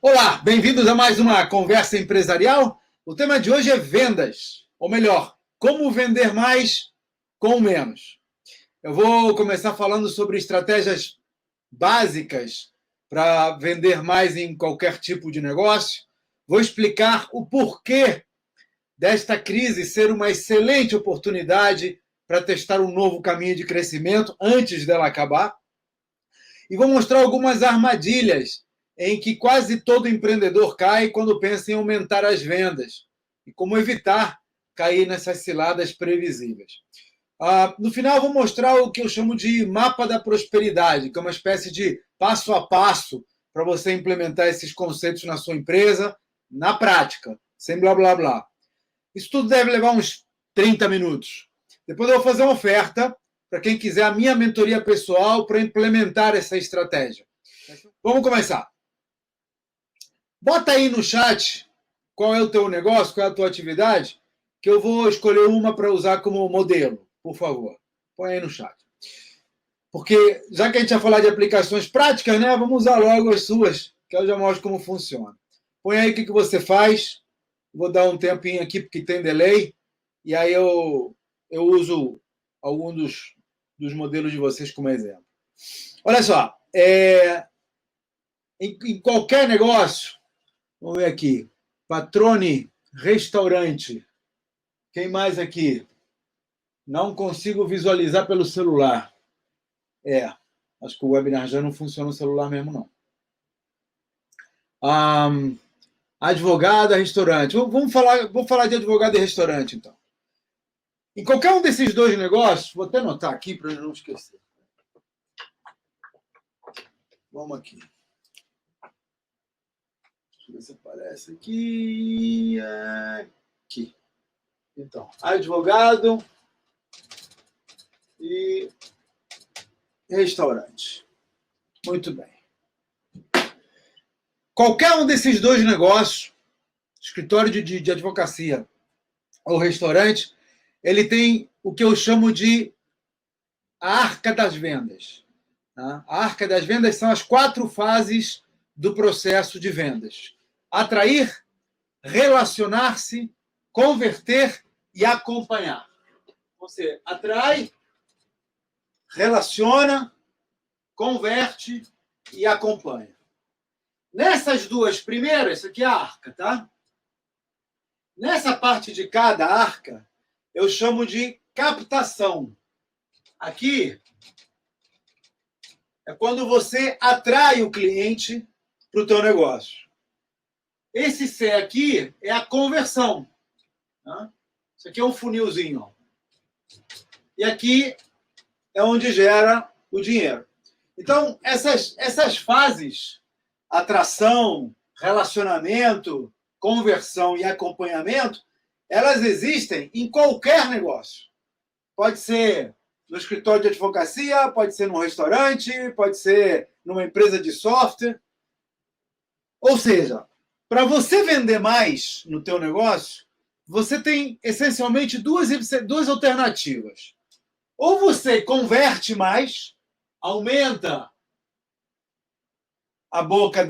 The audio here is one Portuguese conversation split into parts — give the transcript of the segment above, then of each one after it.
Olá, bem-vindos a mais uma conversa empresarial. O tema de hoje é vendas, ou melhor, como vender mais com menos. Eu vou começar falando sobre estratégias básicas para vender mais em qualquer tipo de negócio. Vou explicar o porquê desta crise ser uma excelente oportunidade para testar um novo caminho de crescimento antes dela acabar. E vou mostrar algumas armadilhas em que quase todo empreendedor cai quando pensa em aumentar as vendas e como evitar cair nessas ciladas previsíveis. No final, vou mostrar o que eu chamo de mapa da prosperidade, que é uma espécie de passo a passo para você implementar esses conceitos na sua empresa, na prática, sem blá blá blá. Isso tudo deve levar uns 30 minutos. Depois eu vou fazer uma oferta para quem quiser a minha mentoria pessoal para implementar essa estratégia. Vamos começar. Bota aí no chat qual é o teu negócio, qual é a tua atividade, que eu vou escolher uma para usar como modelo, por favor. Põe aí no chat. Porque, já que a gente vai falar de aplicações práticas, né, vamos usar logo as suas, que eu já mostro como funciona. Põe aí o que você faz. Vou dar um tempinho aqui, porque tem delay, e aí eu uso algum dos modelos de vocês como exemplo. Olha só, em qualquer negócio, vamos ver aqui, Patrone Restaurante. Quem mais aqui? Não consigo visualizar pelo celular. Acho que o webinar já não funciona no celular mesmo, não. Advogada, restaurante. Vou falar de advogado e restaurante, então. Em qualquer um desses dois negócios, vou até anotar aqui para não esquecer. Vamos aqui. Deixa eu ver se aparece aqui. Aqui. Então, advogado e restaurante. Muito bem. Qualquer um desses dois negócios, escritório de advocacia ou restaurante, ele tem o que eu chamo de a arca das vendas. A arca das vendas são as 4 fases do processo de vendas: atrair, relacionar-se, converter e acompanhar. Você atrai, relaciona, converte e acompanha. Nessas duas primeiras, isso aqui é a arca, tá? Nessa parte de cada arca, eu chamo de captação. Aqui é quando você atrai o cliente para o teu negócio. Esse C aqui é a conversão. Tá? Isso aqui é um funilzinho. Ó. E aqui é onde gera o dinheiro. Então, essas fases, atração, relacionamento, conversão e acompanhamento, elas existem em qualquer negócio. Pode ser no escritório de advocacia, pode ser num restaurante, pode ser numa empresa de software. Ou seja, para você vender mais no teu negócio, você tem essencialmente duas alternativas. Ou você converte mais, aumenta a boca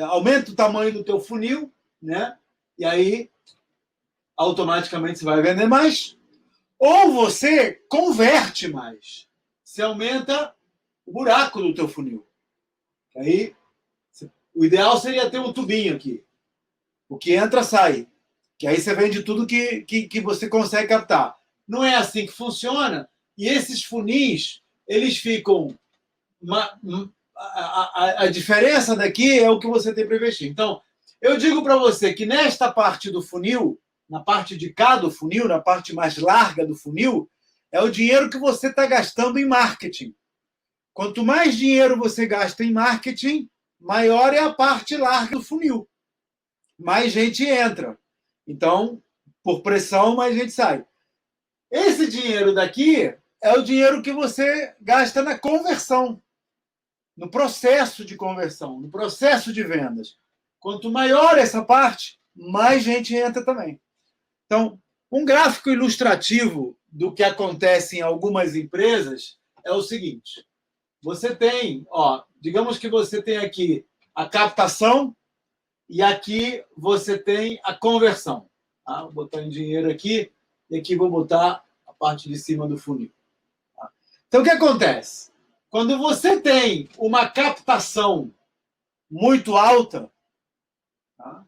aumenta o tamanho do teu funil, né? E aí automaticamente você vai vender mais. Ou você converte mais. Você aumenta o buraco do teu funil. Aí, o ideal seria ter um tubinho aqui. O que entra, sai. Que aí você vende tudo que você consegue captar. Não é assim que funciona. E esses funis, eles ficam... A diferença daqui é o que você tem para investir. Então, eu digo para você que nesta parte do funil, na parte de cá do funil, na parte mais larga do funil, é o dinheiro que você está gastando em marketing. Quanto mais dinheiro você gasta em marketing, maior é a parte larga do funil. Mais gente entra. Então, por pressão, mais gente sai. Esse dinheiro daqui é o dinheiro que você gasta na conversão, no processo de conversão, no processo de vendas. Quanto maior essa parte, mais gente entra também. Então, um gráfico ilustrativo do que acontece em algumas empresas é o seguinte. Você tem, digamos que você tem aqui a captação e aqui você tem a conversão. Tá? Vou botar em dinheiro aqui e aqui vou botar a parte de cima do funil. Tá? Então, o que acontece? Quando você tem uma captação muito alta, tá?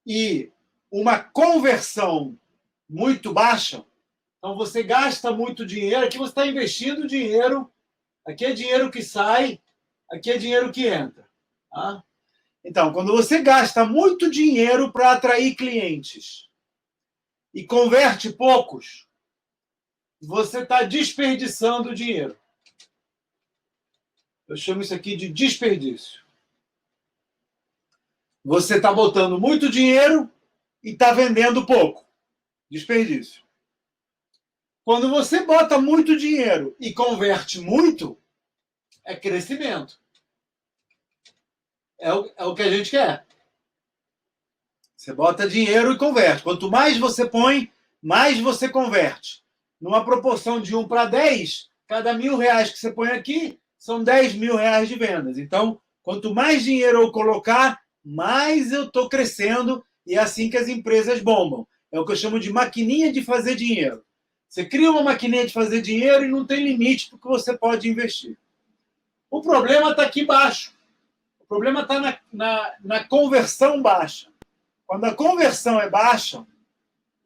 E uma conversão muito baixa, então você gasta muito dinheiro, aqui você está investindo dinheiro, aqui é dinheiro que sai, aqui é dinheiro que entra. Tá? Então, quando você gasta muito dinheiro para atrair clientes e converte poucos, você está desperdiçando dinheiro. Eu chamo isso aqui de desperdício. Você está botando muito dinheiro e está vendendo pouco. Desperdício. Quando você bota muito dinheiro e converte muito, é crescimento. É o que a gente quer. Você bota dinheiro e converte. Quanto mais você põe, mais você converte. Numa proporção de 1 para 10, cada R$1.000 que você põe aqui, são R$10.000 de vendas. Então, quanto mais dinheiro eu colocar, mais eu estou crescendo e é assim que as empresas bombam. É o que eu chamo de maquininha de fazer dinheiro. Você cria uma maquininha de fazer dinheiro e não tem limite para o que você pode investir. O problema está aqui embaixo. O problema está na conversão baixa. Quando a conversão é baixa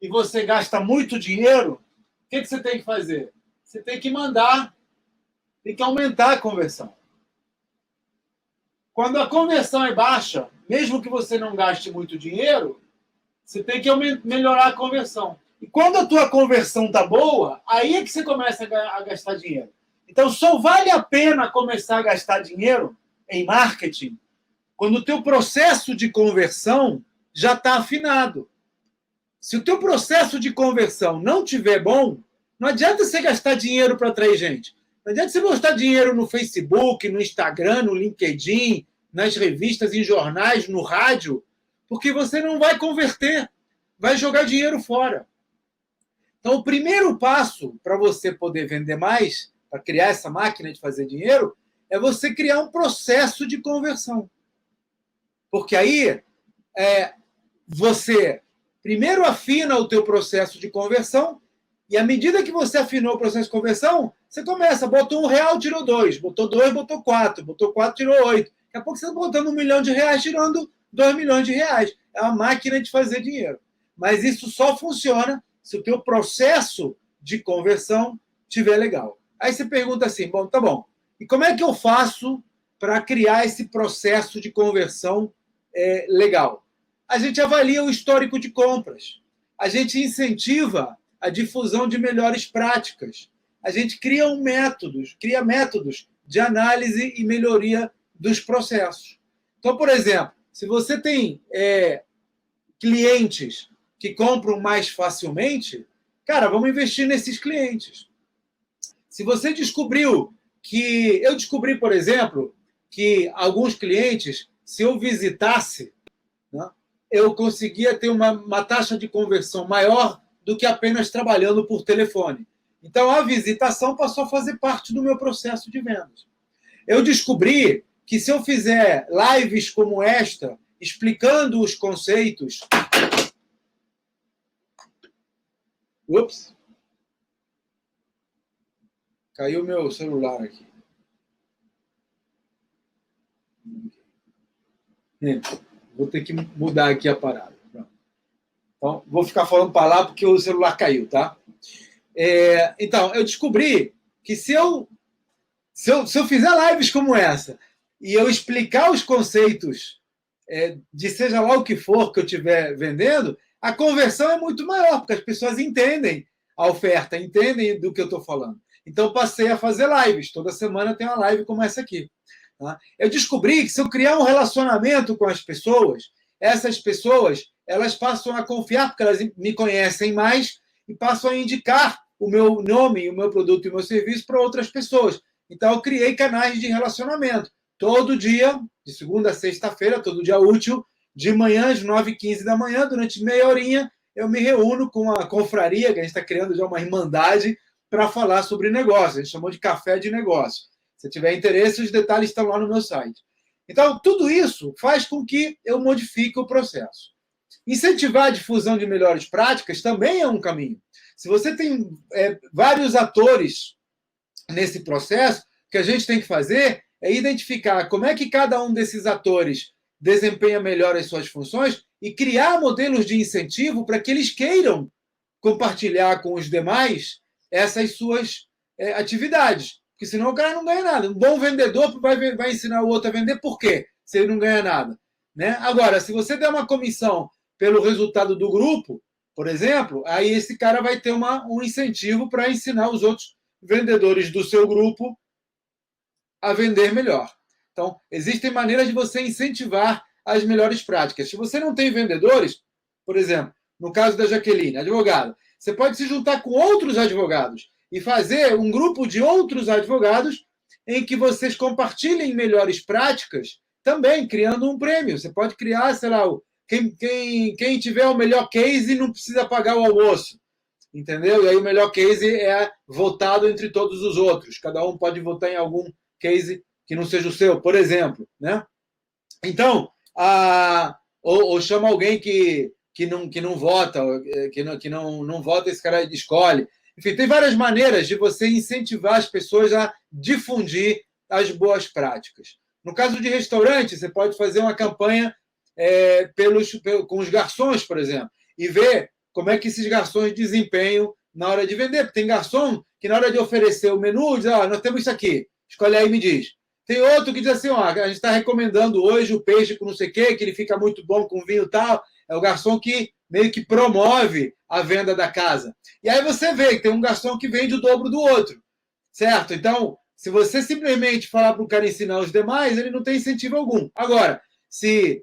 e você gasta muito dinheiro, o que você tem que fazer? Você tem que tem que aumentar a conversão. Quando a conversão é baixa, mesmo que você não gaste muito dinheiro, você tem que melhorar a conversão. E quando a tua conversão está boa, aí é que você começa a gastar dinheiro. Então, só vale a pena começar a gastar dinheiro em marketing quando o teu processo de conversão já está afinado. Se o teu processo de conversão não estiver bom, não adianta você gastar dinheiro para atrair gente. Não adianta você gastar dinheiro no Facebook, no Instagram, no LinkedIn, nas revistas, em jornais, no rádio, porque você não vai converter, vai jogar dinheiro fora. Então, o primeiro passo para você poder vender mais, para criar essa máquina de fazer dinheiro, é você criar um processo de conversão. Porque aí você primeiro afina o teu processo de conversão e à medida que você afinou o processo de conversão, você começa, botou R$1, tirou 2, botou 2, botou 4, botou 4, tirou 8. Daqui a pouco você está botando R$1 milhão, tirando R$2 milhões. É uma máquina de fazer dinheiro. Mas isso só funciona se o teu processo de conversão estiver legal. Aí você pergunta assim, bom, tá bom, e como é que eu faço para criar esse processo de conversão legal? A gente avalia o histórico de compras. A gente incentiva a difusão de melhores práticas. A gente cria métodos de análise e melhoria dos processos. Então, por exemplo, se você tem clientes que compram mais facilmente, cara, vamos investir nesses clientes. Se você descobriu que... Eu descobri, por exemplo, que alguns clientes, se eu visitasse, né, eu conseguia ter uma taxa de conversão maior do que apenas trabalhando por telefone. Então, a visitação passou a fazer parte do meu processo de vendas. Eu descobri que se eu fizer lives como esta, explicando os conceitos... Ups! Caiu meu celular aqui. Vou ter que mudar aqui a parada. Então, vou ficar falando para lá porque o celular caiu, tá? Então, eu descobri que se eu fizer lives como essa e eu explicar os conceitos de seja lá o que for que eu estiver vendendo, a conversão é muito maior, porque as pessoas entendem a oferta, entendem do que eu estou falando. Então, passei a fazer lives. Toda semana tem uma live como essa aqui. Tá? Eu descobri que se eu criar um relacionamento com as pessoas, essas pessoas elas passam a confiar, porque elas me conhecem mais e passam a indicar o meu nome, o meu produto e o meu serviço para outras pessoas. Então, eu criei canais de relacionamento. Todo dia, de segunda a sexta-feira, todo dia útil, de manhã, às 9h15 da manhã, durante meia horinha, eu me reúno com a confraria, que a gente está criando já uma irmandade, para falar sobre negócio. A gente chamou de café de negócio. Se tiver interesse, os detalhes estão lá no meu site. Então, tudo isso faz com que eu modifique o processo. Incentivar a difusão de melhores práticas também é um caminho. Se você tem vários atores nesse processo, o que a gente tem que fazer é identificar como é que cada um desses atores desempenha melhor as suas funções e criar modelos de incentivo para que eles queiram compartilhar com os demais essas suas atividades. Porque senão o cara não ganha nada. Um bom vendedor vai ensinar o outro a vender por quê? Se ele não ganha nada. Né? Agora, se você der uma comissão pelo resultado do grupo, por exemplo, aí esse cara vai ter um incentivo para ensinar os outros vendedores do seu grupo a vender melhor. Então, existem maneiras de você incentivar as melhores práticas. Se você não tem vendedores, por exemplo, no caso da Jaqueline, advogada, você pode se juntar com outros advogados e fazer um grupo de outros advogados em que vocês compartilhem melhores práticas, também criando um prêmio. Você pode criar, sei lá, quem tiver o melhor case não precisa pagar o almoço. Entendeu? E aí o melhor case é votado entre todos os outros. Cada um pode votar em algum case que não seja o seu, por exemplo. Né? Então, ou chama alguém que não vota, que não vota, esse cara escolhe. Enfim, tem várias maneiras de você incentivar as pessoas a difundir as boas práticas. No caso de restaurante, você pode fazer uma campanha com os garçons, por exemplo, e ver como é que esses garçons desempenham na hora de vender. Porque tem garçom que, na hora de oferecer o menu, diz: nós temos isso aqui, escolhe aí e me diz. Tem outro que diz assim: a gente está recomendando hoje o peixe com não sei o quê, que ele fica muito bom com vinho e tal. É o garçom que meio que promove a venda da casa. E aí você vê que tem um garçom que vende o dobro do outro, certo? Então, se você simplesmente falar para o cara ensinar os demais, ele não tem incentivo algum. Agora, se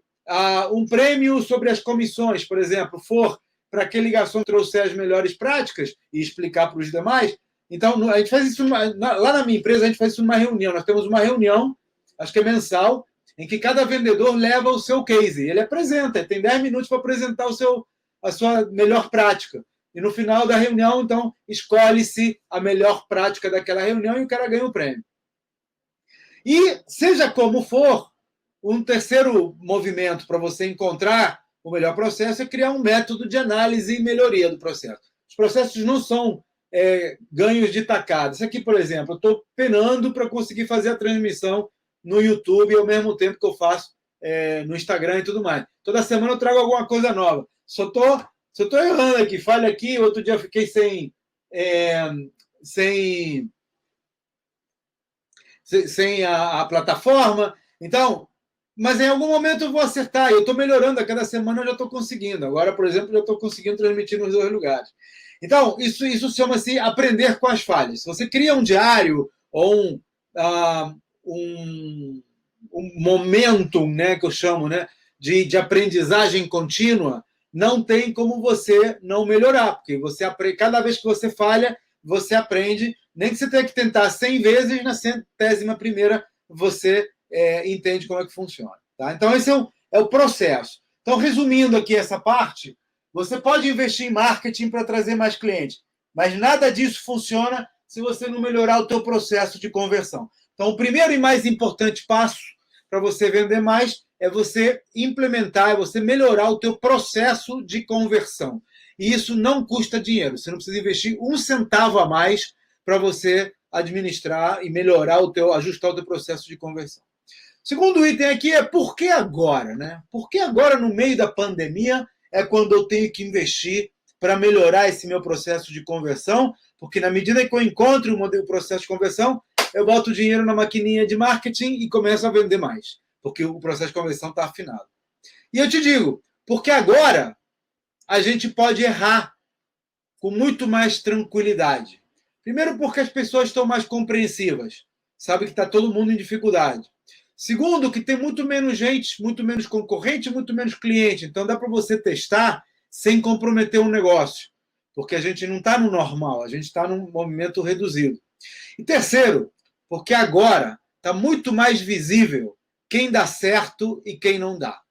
um prêmio sobre as comissões, por exemplo, for para aquele garçom trouxer as melhores práticas e explicar para os demais, então a gente faz isso lá na minha empresa, a gente faz isso numa reunião. Nós temos uma reunião, acho que é mensal, em que cada vendedor leva o seu case. Ele apresenta, tem 10 minutos para apresentar a sua melhor prática. E no final da reunião, então, escolhe-se a melhor prática daquela reunião e o cara ganha o prêmio. E, seja como for, um terceiro movimento para você encontrar o melhor processo é criar um método de análise e melhoria do processo. Os processos não são ganhos de tacada. Isso aqui, por exemplo, eu estou penando para conseguir fazer a transmissão no YouTube ao mesmo tempo que eu faço no Instagram e tudo mais. Toda semana eu trago alguma coisa nova. Só estou errando aqui, falha aqui. Outro dia eu fiquei sem a plataforma. Então, mas em algum momento eu vou acertar. Eu estou melhorando, a cada semana eu já estou conseguindo. Agora, por exemplo, eu estou conseguindo transmitir nos 2 lugares. Então, isso chama-se aprender com as falhas. Se você cria um diário ou um momentum, né, que eu chamo, né, de aprendizagem contínua, não tem como você não melhorar, porque cada vez que você falha, você aprende, nem que você tenha que tentar 100 vezes, na 100ª você entende como é que funciona. Tá? Então, esse é o processo. Então, resumindo aqui essa parte, você pode investir em marketing para trazer mais clientes, mas nada disso funciona se você não melhorar o teu processo de conversão. Então, o primeiro e mais importante passo para você vender mais é você implementar, é você melhorar o teu processo de conversão. E isso não custa dinheiro. Você não precisa investir um centavo a mais para você administrar e melhorar ajustar o teu processo de conversão. O segundo item aqui é por que agora, né? Por que agora, no meio da pandemia, é quando eu tenho que investir para melhorar esse meu processo de conversão? Porque na medida que eu encontro o processo de conversão, eu boto o dinheiro na maquininha de marketing e começo a vender mais, porque o processo de conversão está afinado. E eu te digo, porque agora a gente pode errar com muito mais tranquilidade. Primeiro, porque as pessoas estão mais compreensivas, sabe que está todo mundo em dificuldade. Segundo, que tem muito menos gente, muito menos concorrente, muito menos cliente. Então dá para você testar sem comprometer um negócio, porque a gente não está no normal, a gente está num movimento reduzido. E terceiro, porque agora está muito mais visível quem dá certo e quem não dá.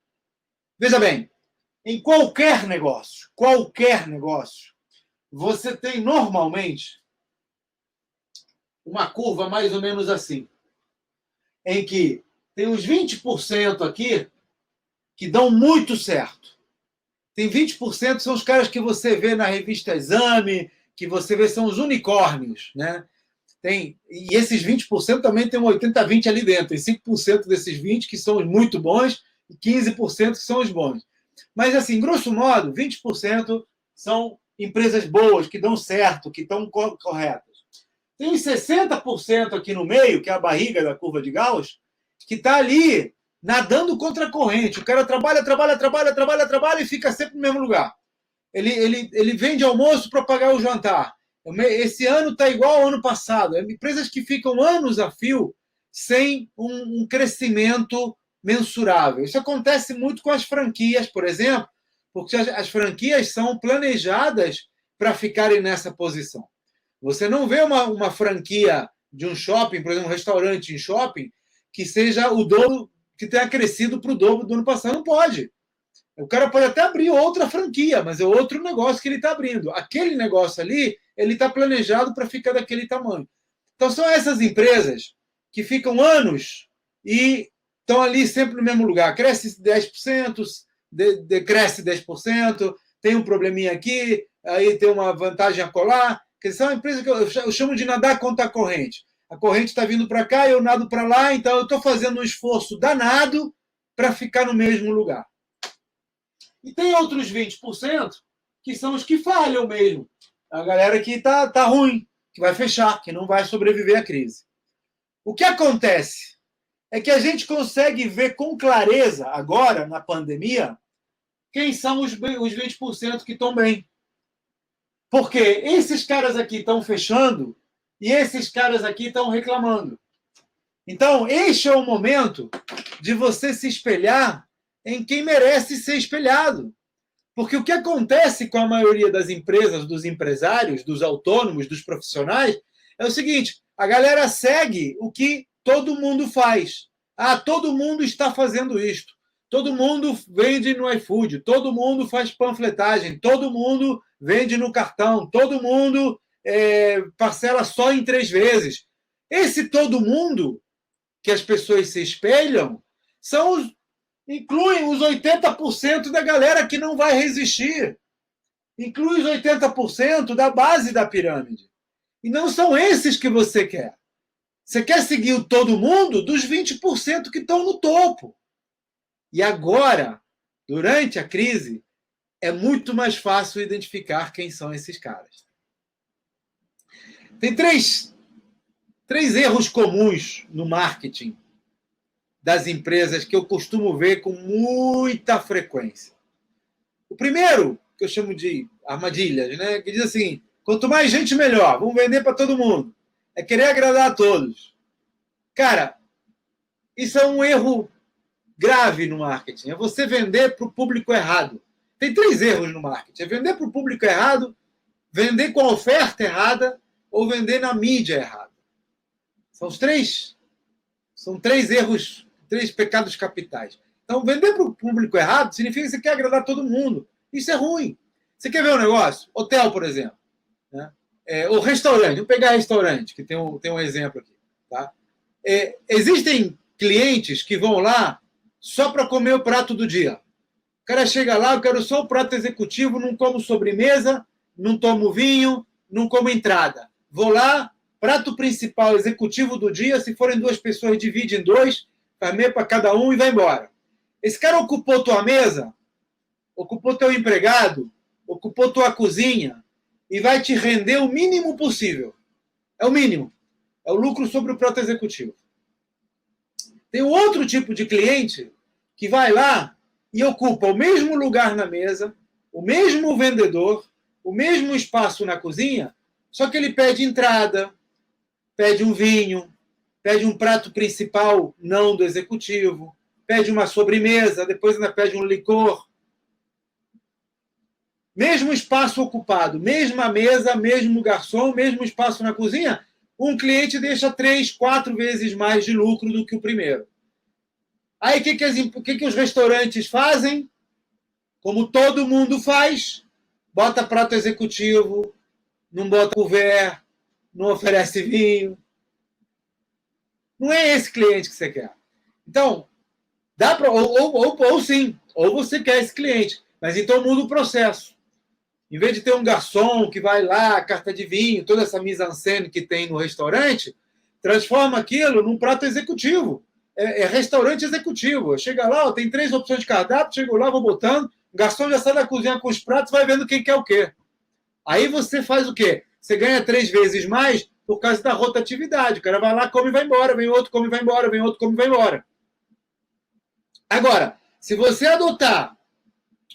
Veja bem, em qualquer negócio, você tem normalmente uma curva mais ou menos assim, em que Tem uns 20% aqui que dão muito certo. Tem 20% que são os caras que você vê na revista Exame, que você vê são os unicórnios, né? E esses 20% também tem um 80-20 ali dentro. Tem 5% desses 20% que são os muito bons e 15% que são os bons. Mas, assim, grosso modo, 20% são empresas boas, que dão certo, que estão corretas. Tem 60% aqui no meio, que é a barriga da curva de Gauss, que está ali nadando contra a corrente. O cara trabalha e fica sempre no mesmo lugar. Ele vende almoço para pagar o jantar. Esse ano está igual ao ano passado. Empresas que ficam anos a fio sem um crescimento mensurável. Isso acontece muito com as franquias, por exemplo, porque as franquias são planejadas para ficarem nessa posição. Você não vê uma franquia de um shopping, por exemplo, um restaurante em shopping, que seja o dobro, que tenha crescido para o dobro do ano passado. Não pode. O cara pode até abrir outra franquia, mas é outro negócio que ele está abrindo. Aquele negócio ali, ele está planejado para ficar daquele tamanho. Então, são essas empresas que ficam anos e estão ali sempre no mesmo lugar. Cresce 10%, decresce 10%, tem um probleminha aqui, aí tem uma vantagem a colar. Quer dizer, são empresas que eu chamo de nadar contra a corrente. A corrente está vindo para cá, eu nado para lá, então eu estou fazendo um esforço danado para ficar no mesmo lugar. E tem outros 20% que são os que falham mesmo. A galera que tá ruim, que vai fechar, que não vai sobreviver à crise. O que acontece é que a gente consegue ver com clareza, agora, na pandemia, quem são os 20% que estão bem. Porque esses caras aqui estão fechando e esses caras aqui estão reclamando. Então, este é o momento de você se espelhar em quem merece ser espelhado. Porque o que acontece com a maioria das empresas, dos empresários, dos autônomos, dos profissionais, é o seguinte: a galera segue o que todo mundo faz. Ah, todo mundo está fazendo isto. Todo mundo vende no iFood, todo mundo faz panfletagem, todo mundo vende no cartão, todo mundo parcela só em 3 vezes. Esse todo mundo que as pessoas se espelham incluem os 80% da galera que não vai resistir. Inclui os 80% da base da pirâmide. E não são esses que você quer. Você quer seguir o todo mundo dos 20% que estão no topo. E agora, durante a crise, é muito mais fácil identificar quem são esses caras. Tem três erros comuns no marketing das empresas que eu costumo ver com muita frequência. O primeiro, que eu chamo de armadilhas, né? Que diz assim: quanto mais gente, melhor. Vamos vender para todo mundo. É querer agradar a todos. Cara, isso é um erro grave no marketing. É você vender para o público errado. Tem 3 erros no marketing. É vender para o público errado, vender com a oferta errada ou vender na mídia errada. São os 3. São 3 erros, 3 pecados capitais. Então, vender para o público errado significa que você quer agradar todo mundo. Isso é ruim. Você quer ver um negócio? Hotel, por exemplo. Né? Ou restaurante. Vamos pegar restaurante, que tem um exemplo aqui. Tá? Existem clientes que vão lá só para comer o prato do dia. O cara chega lá, eu quero só o prato executivo, não como sobremesa, não tomo vinho, não como entrada. Vou lá, prato principal executivo do dia, se forem 2 pessoas, divide em 2, faz meio para cada um e vai embora. Esse cara ocupou tua mesa, ocupou teu empregado, ocupou tua cozinha e vai te render o mínimo possível. É o mínimo. É o lucro sobre o prato executivo. Tem um outro tipo de cliente que vai lá e ocupa o mesmo lugar na mesa, o mesmo vendedor, o mesmo espaço na cozinha, só que ele pede entrada, pede um vinho, pede um prato principal não do executivo, pede uma sobremesa, depois ainda pede um licor. Mesmo espaço ocupado, mesma mesa, mesmo garçom, mesmo espaço na cozinha, um cliente deixa 3, 4 vezes mais de lucro do que o primeiro. Aí o que os restaurantes fazem? Como todo mundo faz, bota prato executivo, não bota couvert, não oferece vinho. Não é esse cliente que você quer. Então, dá para ou sim, ou você quer esse cliente, mas então muda o processo. Em vez de ter um garçom que vai lá, carta de vinho, toda essa mise-en-scène que tem no restaurante, transforma aquilo num prato executivo. É restaurante executivo. Chega lá, ó, tem 3 opções de cardápio, chego lá, vou botando, o garçom já sai da cozinha com os pratos, vai vendo quem quer o quê. Aí você faz o quê? Você ganha 3 vezes mais por causa da rotatividade. O cara vai lá, come e vai embora, vem outro, come e vai embora, vem outro, come e vai embora. Agora, se você adotar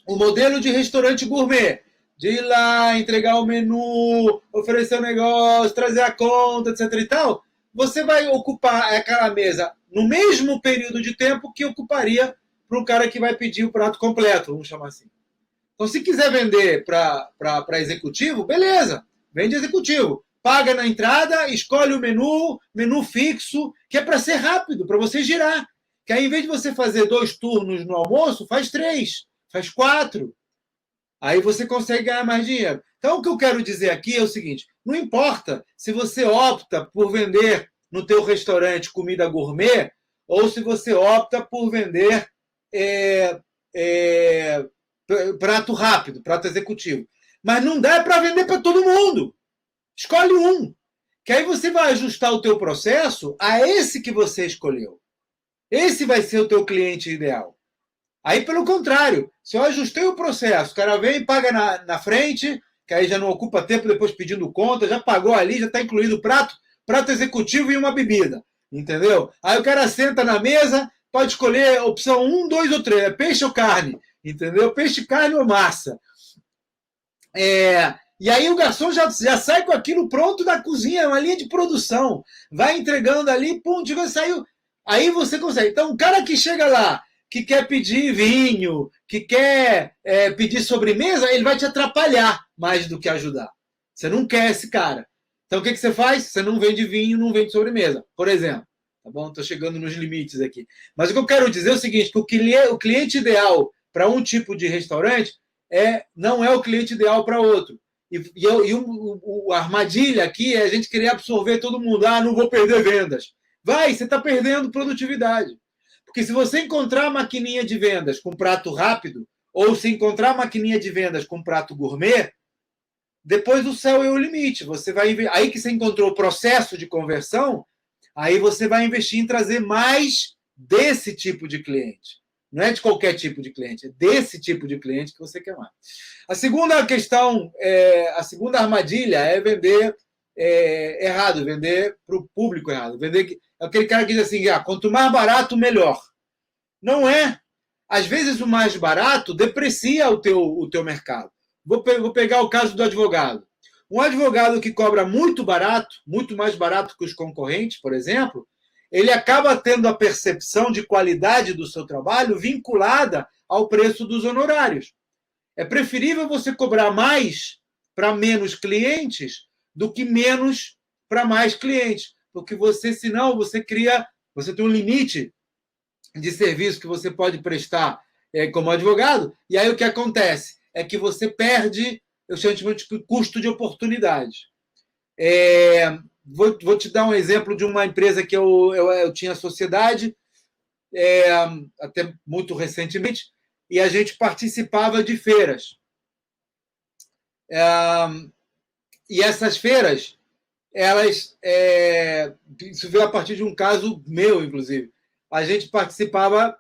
o modelo de restaurante gourmet, de ir lá, entregar o menu, oferecer o negócio, trazer a conta, etc e tal, você vai ocupar aquela mesa no mesmo período de tempo que ocuparia para um cara que vai pedir o prato completo, vamos chamar assim. Então, se quiser vender para executivo, beleza, vende executivo. Paga na entrada, escolhe o menu fixo, que é para ser rápido, para você girar. Que aí, em vez de você fazer 2 turnos no almoço, faz 3, faz 4. Aí você consegue ganhar mais dinheiro. Então, o que eu quero dizer aqui é o seguinte: não importa se você opta por vender no teu restaurante comida gourmet ou se você opta por vender é, é, prato rápido, prato executivo. Mas não dá para vender para todo mundo. Escolhe um. Que aí você vai ajustar o teu processo a esse que você escolheu. Esse vai ser o teu cliente ideal. Aí, pelo contrário, se eu ajustei o processo, o cara vem e paga na frente, que aí já não ocupa tempo depois pedindo conta, já pagou ali, já está incluído o prato executivo e uma bebida. Entendeu? Aí o cara senta na mesa, pode escolher a opção 1, 2 ou 3, peixe ou carne. Entendeu? Peixe, carne ou massa. E aí o garçom já sai com aquilo pronto da cozinha, uma linha de produção. Vai entregando ali, pum, saiu. Aí você consegue. Então, o cara que chega lá, que quer pedir vinho, que quer pedir sobremesa, ele vai te atrapalhar mais do que ajudar. Você não quer esse cara. Então, o que você faz? Você não vende vinho, não vende sobremesa, por exemplo. Tá bom? Estou chegando nos limites aqui. Mas o que eu quero dizer é o seguinte, que o cliente ideal para um tipo de restaurante não é o cliente ideal para outro. A armadilha aqui é a gente querer absorver todo mundo. Ah, não vou perder vendas. Você está perdendo produtividade. Porque se você encontrar a maquininha de vendas com prato rápido, ou se encontrar a maquininha de vendas com prato gourmet, depois o céu é o limite. Você vai aí que você encontrou o processo de conversão, aí você vai investir em trazer mais desse tipo de cliente. Não é de qualquer tipo de cliente, é desse tipo de cliente que você quer mais. A segunda questão, a segunda armadilha é vender errado, vender para o público errado. Vender aquele cara que diz assim, quanto mais barato, melhor. Não é. Às vezes o mais barato deprecia o teu mercado. Vou pegar o caso do advogado. Um advogado que cobra muito barato, muito mais barato que os concorrentes, por exemplo, ele acaba tendo a percepção de qualidade do seu trabalho vinculada ao preço dos honorários. É preferível você cobrar mais para menos clientes do que menos para mais clientes, porque senão você tem um limite de serviço que você pode prestar como advogado, e aí o que acontece é que você perde, eu chamo de custo de oportunidade. Vou te dar um exemplo de uma empresa que eu tinha sociedade, até muito recentemente, e a gente participava de feiras. E essas feiras, isso veio a partir de um caso meu, inclusive. A gente participava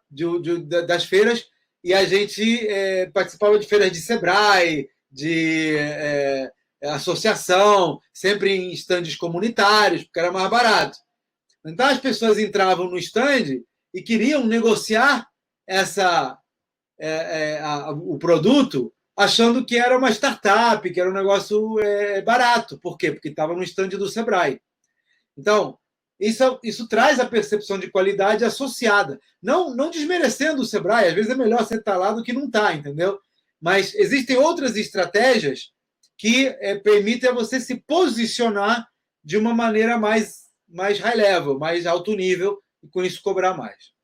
das feiras e a gente participava de feiras de Sebrae, de associação, sempre em estandes comunitários, porque era mais barato. Então, as pessoas entravam no estande e queriam negociar o produto achando que era uma startup, que era um negócio barato. Por quê? Porque estava no estande do Sebrae. Então, isso traz a percepção de qualidade associada. Não desmerecendo o Sebrae, às vezes é melhor você estar lá do que não estar, entendeu? Mas existem outras estratégias que permitem a você se posicionar de uma maneira mais high level, mais alto nível, e com isso cobrar mais.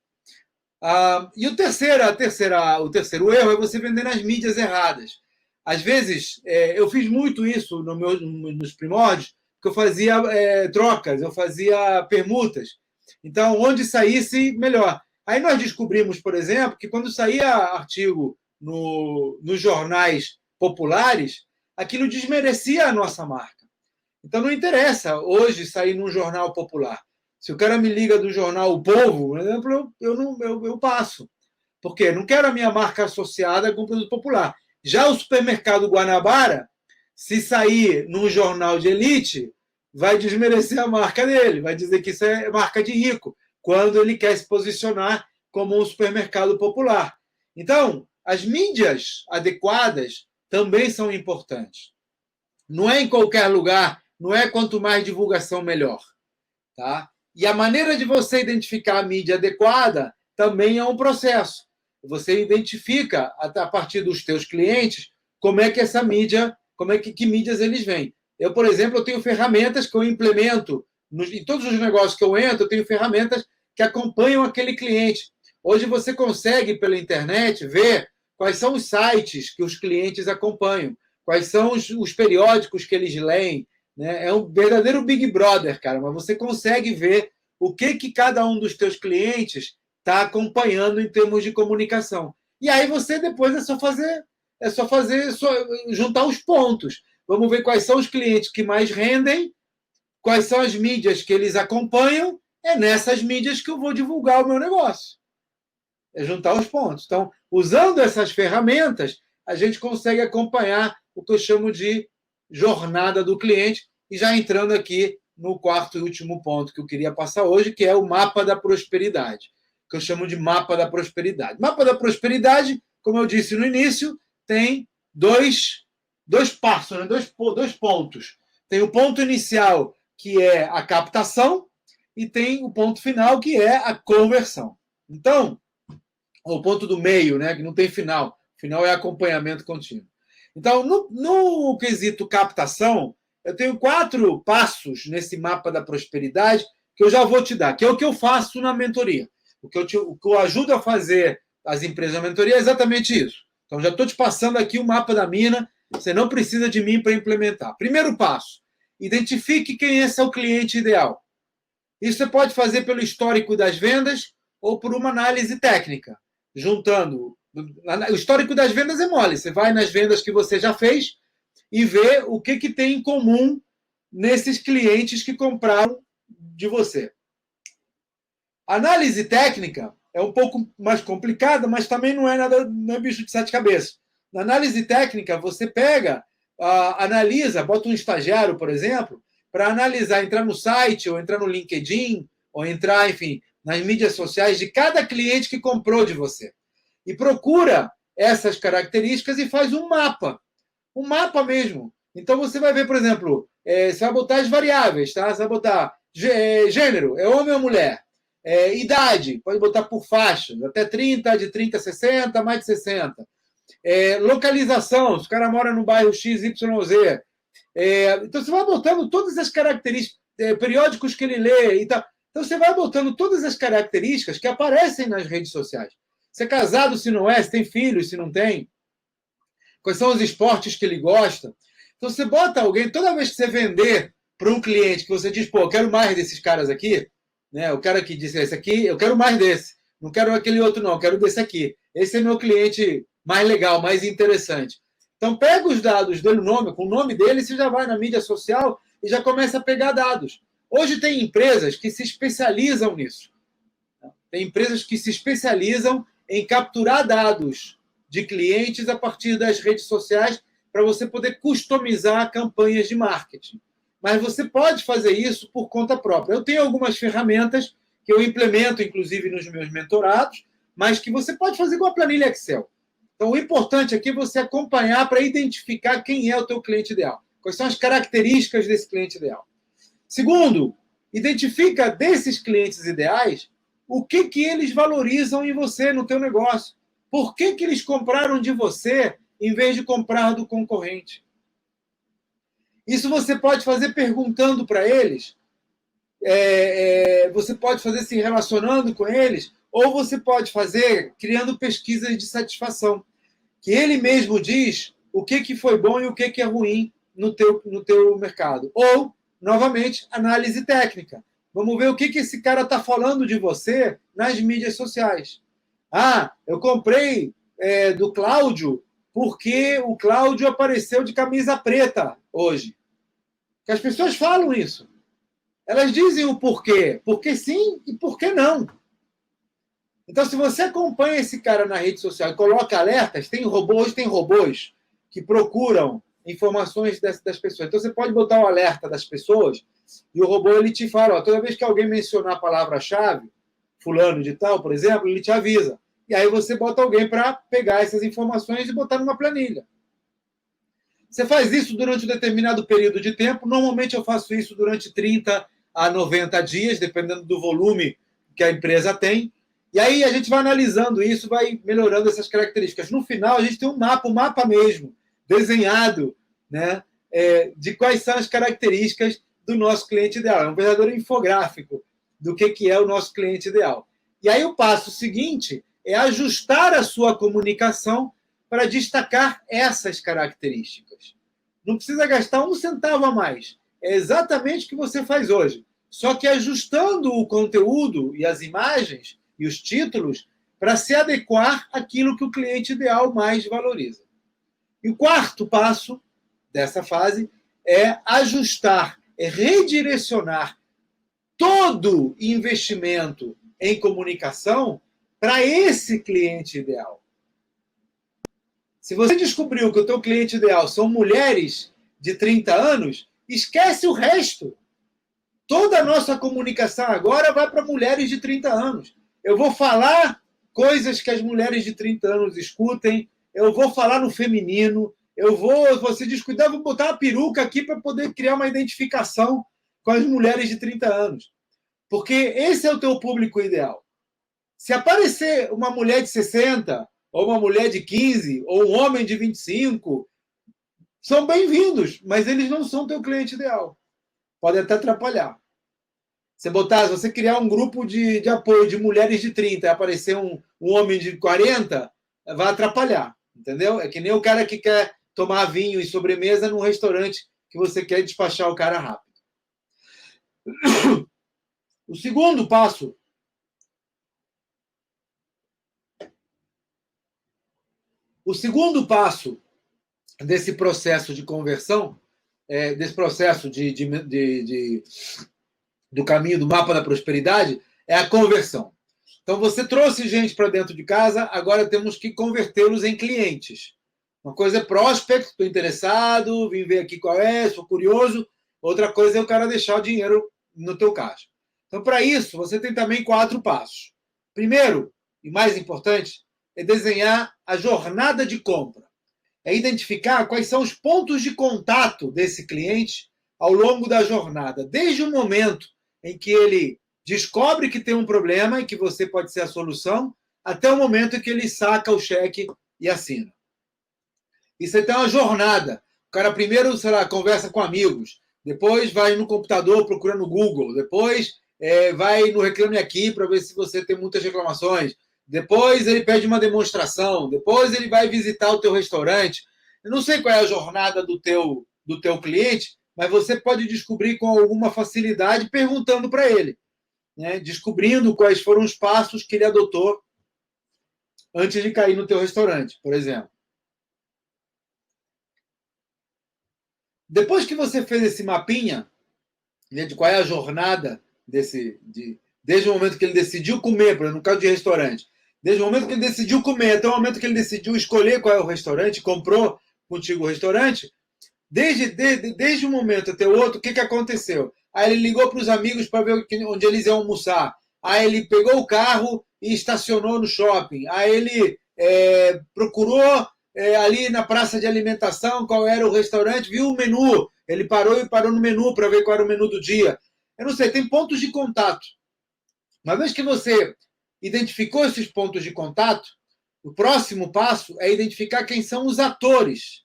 E o terceiro erro é você vender nas mídias erradas. Às vezes, eu fiz muito isso nos primórdios, que eu fazia trocas, eu fazia permutas. Então, onde saísse, melhor. Aí nós descobrimos, por exemplo, que quando saía artigo nos jornais populares, aquilo desmerecia a nossa marca. Então não interessa hoje sair num jornal popular. Se o cara me liga do jornal O Povo, por exemplo, eu passo. Por quê? Não quero a minha marca associada com o produto popular. Já o supermercado Guanabara, se sair num jornal de elite, vai desmerecer a marca dele, vai dizer que isso é marca de rico, quando ele quer se posicionar como um supermercado popular. Então, as mídias adequadas também são importantes. Não é em qualquer lugar, não é quanto mais divulgação, melhor. Tá? E a maneira de você identificar a mídia adequada também é um processo. Você identifica, a partir dos teus clientes, como é que essa mídia, que mídias eles vêm. Eu, por exemplo, eu tenho ferramentas que eu implemento, em todos os negócios que eu entro, eu tenho ferramentas que acompanham aquele cliente. Hoje você consegue, pela internet, ver quais são os sites que os clientes acompanham, quais são os periódicos que eles leem, né? É um verdadeiro Big Brother, cara, mas você consegue ver o que cada um dos teus clientes está acompanhando em termos de comunicação. E aí você depois juntar os pontos. Vamos ver quais são os clientes que mais rendem, quais são as mídias que eles acompanham, é nessas mídias que eu vou divulgar o meu negócio. É juntar os pontos. Então, usando essas ferramentas, a gente consegue acompanhar o que eu chamo de jornada do cliente, e já entrando aqui no quarto e último ponto que eu queria passar hoje, que é o mapa da prosperidade, que eu chamo de mapa da prosperidade. Mapa da prosperidade, como eu disse no início, tem dois passos, né? dois pontos. Tem o ponto inicial, que é a captação, e tem o ponto final, que é a conversão. Então, o ponto do meio, né, que não tem final. O final é acompanhamento contínuo. Então, no quesito captação, eu tenho 4 passos nesse mapa da prosperidade que eu já vou te dar, que é o que eu faço na mentoria. O que eu ajudo a fazer as empresas na mentoria é exatamente isso. Então, já estou te passando aqui o mapa da mina, você não precisa de mim para implementar. Primeiro passo, identifique quem é seu cliente ideal. Isso você pode fazer pelo histórico das vendas ou por uma análise técnica, juntando. O histórico das vendas é mole. Você vai nas vendas que você já fez e vê o que tem em comum nesses clientes que compraram de você. A análise técnica é um pouco mais complicada, mas também não é bicho de 7 cabeças. Na análise técnica, você pega, analisa, bota um estagiário, por exemplo, para analisar, entrar no site, ou entrar no LinkedIn, ou entrar, enfim, nas mídias sociais de cada cliente que comprou de você. E procura essas características e faz um mapa mesmo. Então você vai ver, por exemplo, você vai botar as variáveis, tá? Você vai botar gênero, é homem ou mulher? Idade, pode botar por faixas, até 30, de 30 a 60, mais de 60. Localização, se o cara mora no bairro XYZ. Então você vai botando todas as características, periódicos que ele lê e tal. Então você vai botando todas as características que aparecem nas redes sociais. Se é casado, se não é, se tem filhos, se não tem. Quais são os esportes que ele gosta. Então você bota alguém, toda vez que você vender para um cliente, que você diz, pô, eu quero mais desses caras aqui, né? O cara que disse esse aqui, eu quero mais desse. Não quero aquele outro, não, eu quero desse aqui. Esse é meu cliente mais legal, mais interessante. Então pega os dados dele, com o nome dele, você já vai na mídia social e já começa a pegar dados. Hoje tem empresas que se especializam nisso. Tem empresas que se especializam em capturar dados de clientes a partir das redes sociais para você poder customizar campanhas de marketing. Mas você pode fazer isso por conta própria. Eu tenho algumas ferramentas que eu implemento, inclusive, nos meus mentorados, mas que você pode fazer com a planilha Excel. Então, o importante aqui é você acompanhar para identificar quem é o teu cliente ideal. Quais são as características desse cliente ideal. Segundo, identifica desses clientes ideais o que eles valorizam em você, no teu negócio. Por que eles compraram de você em vez de comprar do concorrente? Isso você pode fazer perguntando para eles, você pode fazer se relacionando com eles, ou você pode fazer criando pesquisas de satisfação, que ele mesmo diz o que foi bom e o que é ruim no teu mercado. Ou, novamente, análise técnica. Vamos ver o que esse cara está falando de você nas mídias sociais. Ah, eu comprei do Cláudio porque o Cláudio apareceu de camisa preta hoje. Que as pessoas falam isso. Elas dizem o porquê. Porque sim e por que não. Então, se você acompanha esse cara na rede social e coloca alertas, hoje tem robôs que procuram informações das pessoas. Então, você pode botar o alerta das pessoas e o robô ele te fala, ó, toda vez que alguém mencionar a palavra-chave, fulano de tal, por exemplo, ele te avisa. E aí você bota alguém para pegar essas informações e botar numa planilha. Você faz isso durante um determinado período de tempo. Normalmente eu faço isso durante 30 a 90 dias, dependendo do volume que a empresa tem. E aí a gente vai analisando isso, vai melhorando essas características. No final, a gente tem um mapa mesmo, desenhado, né, de quais são as características do nosso cliente ideal. É um verdadeiro infográfico do que é o nosso cliente ideal. E aí o passo seguinte é ajustar a sua comunicação para destacar essas características. Não precisa gastar um centavo a mais. É exatamente o que você faz hoje. Só que ajustando o conteúdo e as imagens e os títulos para se adequar àquilo que o cliente ideal mais valoriza. E o quarto passo dessa fase é ajustar, é redirecionar todo investimento em comunicação para esse cliente ideal. Se você descobriu que o teu cliente ideal são mulheres de 30 anos, esquece o resto. Toda a nossa comunicação agora vai para mulheres de 30 anos. Eu vou falar coisas que as mulheres de 30 anos escutem, eu vou falar no feminino, você descuidar, vou botar uma peruca aqui para poder criar uma identificação com as mulheres de 30 anos. Porque esse é o teu público ideal. Se aparecer uma mulher de 60, ou uma mulher de 15, ou um homem de 25, são bem-vindos, mas eles não são teu cliente ideal. Pode até atrapalhar. Se você criar um grupo de apoio de mulheres de 30 e aparecer um homem de 40, vai atrapalhar, entendeu? É que nem o cara que quer tomar vinho e sobremesa num restaurante que você quer despachar o cara rápido. O segundo passo desse processo de conversão, desse processo do caminho do mapa da prosperidade, é a conversão. Então, você trouxe gente para dentro de casa, agora temos que convertê-los em clientes. Uma coisa é prospect, estou interessado, vim ver aqui qual é, sou curioso. Outra coisa é o cara deixar o dinheiro no teu caixa. Então, para isso, você tem também 4 passos. Primeiro, e mais importante, é desenhar a jornada de compra. É identificar quais são os pontos de contato desse cliente ao longo da jornada, desde o momento em que ele descobre que tem um problema e que você pode ser a solução, até o momento em que ele saca o cheque e assina. Isso aí tem uma jornada. O cara primeiro, conversa com amigos, depois vai no computador procurando no Google, depois vai no Reclame Aqui para ver se você tem muitas reclamações, depois ele pede uma demonstração, depois ele vai visitar o teu restaurante. Eu não sei qual é a jornada do teu cliente, mas você pode descobrir com alguma facilidade perguntando para ele, né? Descobrindo quais foram os passos que ele adotou antes de cair no teu restaurante, por exemplo. Depois que você fez esse mapinha, né, de qual é a jornada desde o momento que ele decidiu comer, por exemplo, no caso de restaurante, desde o momento que ele decidiu comer até o momento que ele decidiu escolher qual é o restaurante, comprou contigo o restaurante, desde um momento até o outro, o que aconteceu? Aí ele ligou para os amigos para ver onde eles iam almoçar. Aí ele pegou o carro e estacionou no shopping. Aí ele procurou ali na praça de alimentação qual era o restaurante, viu o menu. Ele parou no menu para ver qual era o menu do dia. Eu não sei, tem pontos de contato. Uma vez que você identificou esses pontos de contato, o próximo passo é identificar quem são os atores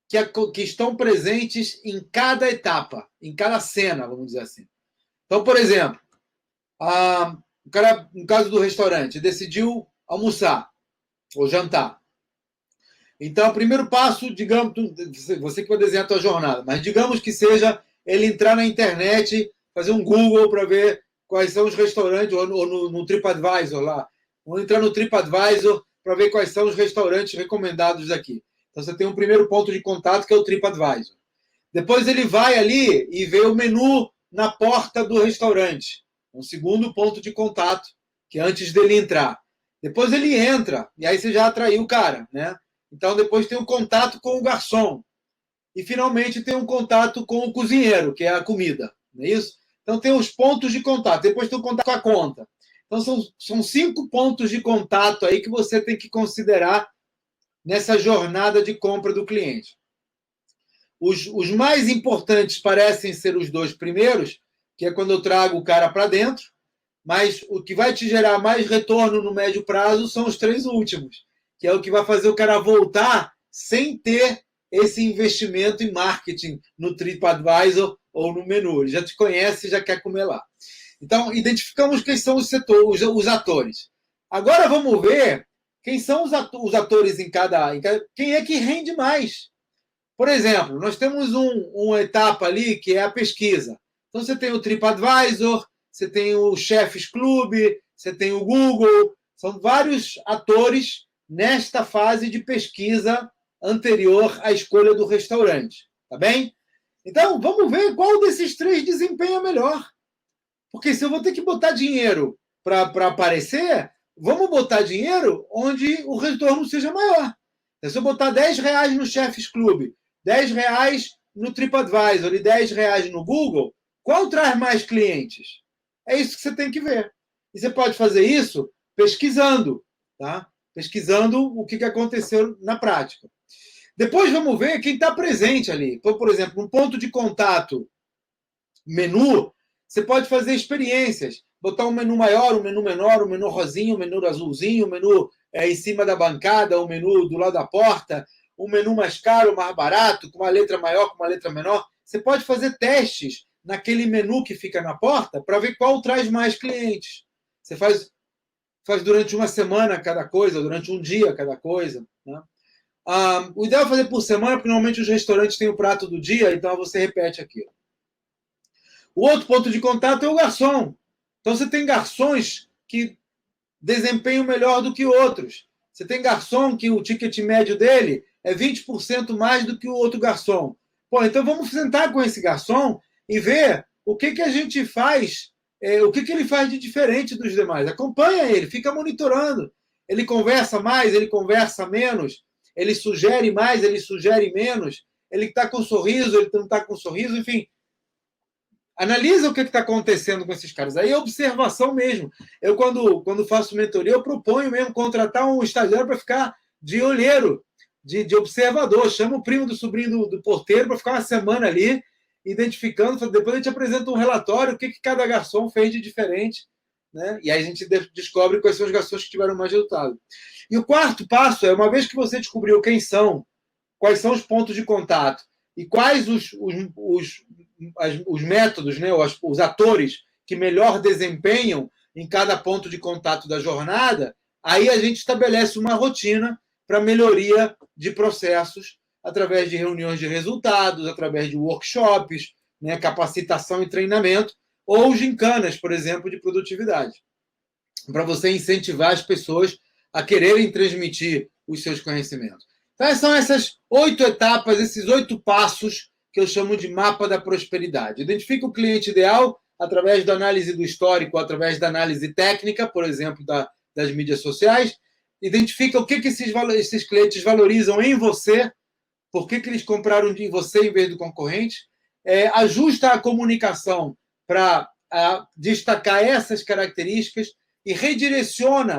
que estão presentes em cada etapa, em cada cena, vamos dizer assim. Então, por exemplo, o cara, no caso do restaurante, decidiu almoçar ou jantar. Então, o primeiro passo, digamos, você que vai desenhar a tua jornada, mas digamos que seja ele entrar na internet, fazer um Google para ver quais são os restaurantes, ou no TripAdvisor lá. Vamos entrar no TripAdvisor para ver quais são os restaurantes recomendados daqui. Então, você tem um primeiro ponto de contato, que é o TripAdvisor. Depois ele vai ali e vê o menu na porta do restaurante. Um segundo ponto de contato, que é antes dele entrar. Depois ele entra, e aí você já atraiu o cara, né? Então, depois tem um contato com o garçom. E, finalmente, tem um contato com o cozinheiro, que é a comida. Não é isso? Então, tem os pontos de contato. Depois tem o contato com a conta. Então, são 5 pontos de contato aí que você tem que considerar nessa jornada de compra do cliente. Os mais importantes parecem ser os 2 primeiros, que é quando eu trago o cara para dentro, mas o que vai te gerar mais retorno no médio prazo são os 3 últimos, que é o que vai fazer o cara voltar sem ter esse investimento em marketing no TripAdvisor ou no menu. Ele já te conhece e já quer comer lá. Então, identificamos quem são os atores. Agora vamos ver quem são os atores em cada... Quem é que rende mais? Por exemplo, nós temos uma etapa ali que é a pesquisa. Então, você tem o TripAdvisor, você tem o Chefs Club, você tem o Google. São vários atores nesta fase de pesquisa anterior à escolha do restaurante. Tá bem? Então, vamos ver qual desses 3 desempenha melhor. Porque se eu vou ter que botar dinheiro para aparecer, vamos botar dinheiro onde o retorno seja maior. Se eu botar R$10 no Chefs Club, R$10 no TripAdvisor e R$10 no Google, qual traz mais clientes? É isso que você tem que ver. E você pode fazer isso pesquisando, tá? Pesquisando o que aconteceu na prática. Depois vamos ver quem está presente ali. Então, por exemplo, um ponto de contato, menu, você pode fazer experiências. Botar um menu maior, um menu menor, um menu rosinho, um menu azulzinho, um menu em cima da bancada, um menu do lado da porta, um menu mais caro, mais barato, com uma letra maior, com uma letra menor. Você pode fazer testes naquele menu que fica na porta para ver qual traz mais clientes. Você faz durante uma semana cada coisa, durante um dia cada coisa. Né? O ideal é fazer por semana, porque normalmente os restaurantes têm o prato do dia, então você repete aquilo. O outro ponto de contato é o garçom. Então, você tem garçons que desempenham melhor do que outros. Você tem garçom que o ticket médio dele é 20% mais do que o outro garçom. Pô, então vamos sentar com esse garçom e ver o que a gente faz, o que ele faz de diferente dos demais. Acompanha ele, fica monitorando. Ele conversa mais, ele conversa menos, ele sugere mais, ele sugere menos, ele está com sorriso, ele não está com sorriso, enfim. Analisa o que está acontecendo com esses caras. Aí é observação mesmo. Eu, quando faço mentoria, eu proponho mesmo contratar um estagiário para ficar de olheiro, de observador. Chama o primo do sobrinho do porteiro para ficar uma semana ali, identificando. Depois a gente apresenta um relatório, o que cada garçom fez de diferente. Né? E aí a gente descobre quais são os garçons que tiveram mais resultado. E o quarto passo é, uma vez que você descobriu quem são, quais são os pontos de contato e quais os métodos, né, os atores que melhor desempenham em cada ponto de contato da jornada, aí a gente estabelece uma rotina para melhoria de processos através de reuniões de resultados, através de workshops, né, capacitação e treinamento, ou gincanas, por exemplo, de produtividade, para você incentivar as pessoas a quererem transmitir os seus conhecimentos. Então, são essas 8 etapas, esses 8 passos que eu chamo de mapa da prosperidade. Identifica o cliente ideal através da análise do histórico, através da análise técnica, por exemplo, das mídias sociais. Identifica o que esses clientes valorizam em você, por que eles compraram de você em vez do concorrente. Ajusta a comunicação para destacar essas características e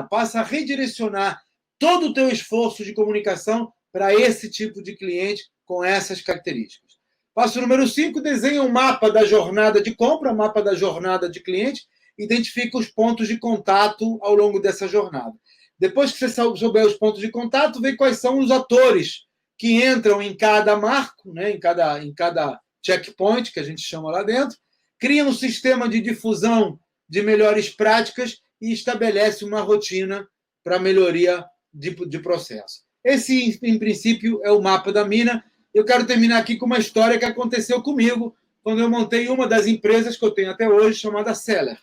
passa a redirecionar todo o teu esforço de comunicação para esse tipo de cliente com essas características. Passo número 5, desenha um mapa da jornada de compra, mapa da jornada de cliente, identifica os pontos de contato ao longo dessa jornada. Depois que você souber os pontos de contato, vê quais são os atores que entram em cada marco, né, em cada checkpoint, que a gente chama lá dentro, cria um sistema de difusão de melhores práticas e estabelece uma rotina para melhoria de processo. Esse, em princípio, é o mapa da mina. Eu quero terminar aqui com uma história que aconteceu comigo quando eu montei uma das empresas que eu tenho até hoje, chamada Seller.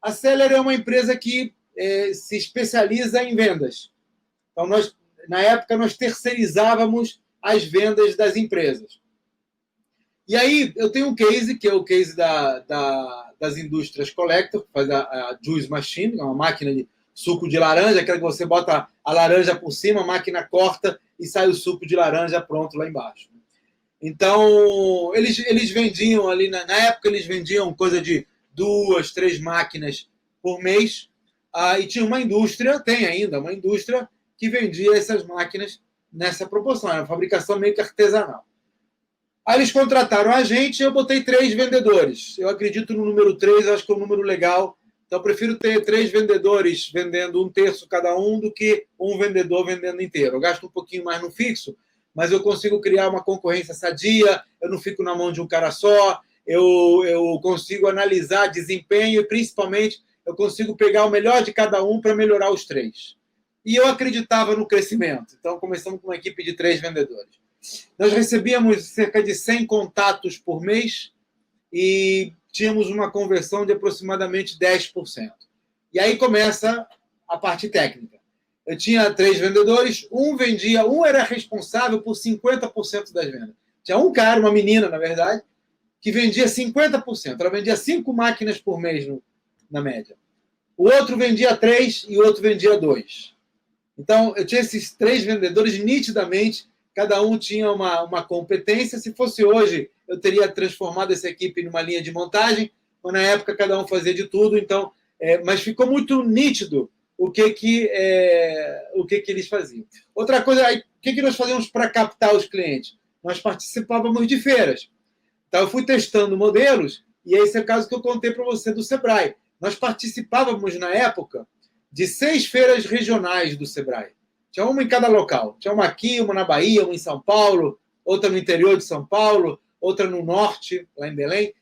A Seller é uma empresa que se especializa em vendas. Então, na época, nós terceirizávamos as vendas das empresas. E aí, eu tenho um case, que é o case das indústrias Collector, que faz a Juice Machine, uma máquina de suco de laranja, aquela que você bota a laranja por cima, a máquina corta e sai o suco de laranja pronto lá embaixo. Então, eles vendiam ali, na época, eles vendiam coisa de 2, 3 máquinas por mês, e tinha uma indústria, tem ainda uma indústria, que vendia essas máquinas nessa proporção, era uma fabricação meio que artesanal. Aí eles contrataram a gente e eu botei 3 vendedores. Eu acredito no número 3, acho que é um número legal. Então, eu prefiro ter 3 vendedores vendendo 1/3 cada um do que um vendedor vendendo inteiro. Eu gasto um pouquinho mais no fixo, mas eu consigo criar uma concorrência sadia, eu não fico na mão de um cara só, eu consigo analisar desempenho e, principalmente, eu consigo pegar o melhor de cada um para melhorar os 3. E eu acreditava no crescimento. Então, começamos com uma equipe de 3 vendedores. Nós recebíamos cerca de 100 contatos por mês e tínhamos uma conversão de aproximadamente 10%. E aí começa a parte técnica. Eu tinha 3 vendedores, um era responsável por 50% das vendas. Tinha um cara, uma menina, na verdade, que vendia 50%. Ela vendia 5 máquinas por mês, na média. O outro vendia 3 e o outro vendia 2. Então, eu tinha esses 3 vendedores nitidamente, cada um tinha uma competência. Se fosse hoje, eu teria transformado essa equipe numa linha de montagem, mas na época cada um fazia de tudo, então, mas ficou muito nítido o que eles faziam. Outra coisa, o que nós fazíamos para captar os clientes? Nós participávamos de feiras. Então, eu fui testando modelos, e esse é o caso que eu contei para você do Sebrae. Nós participávamos, na época, de 6 feiras regionais do Sebrae. Tinha uma em cada local. Tinha uma aqui, uma na Bahia, uma em São Paulo, outra no interior de São Paulo, outra no norte, lá em Belém.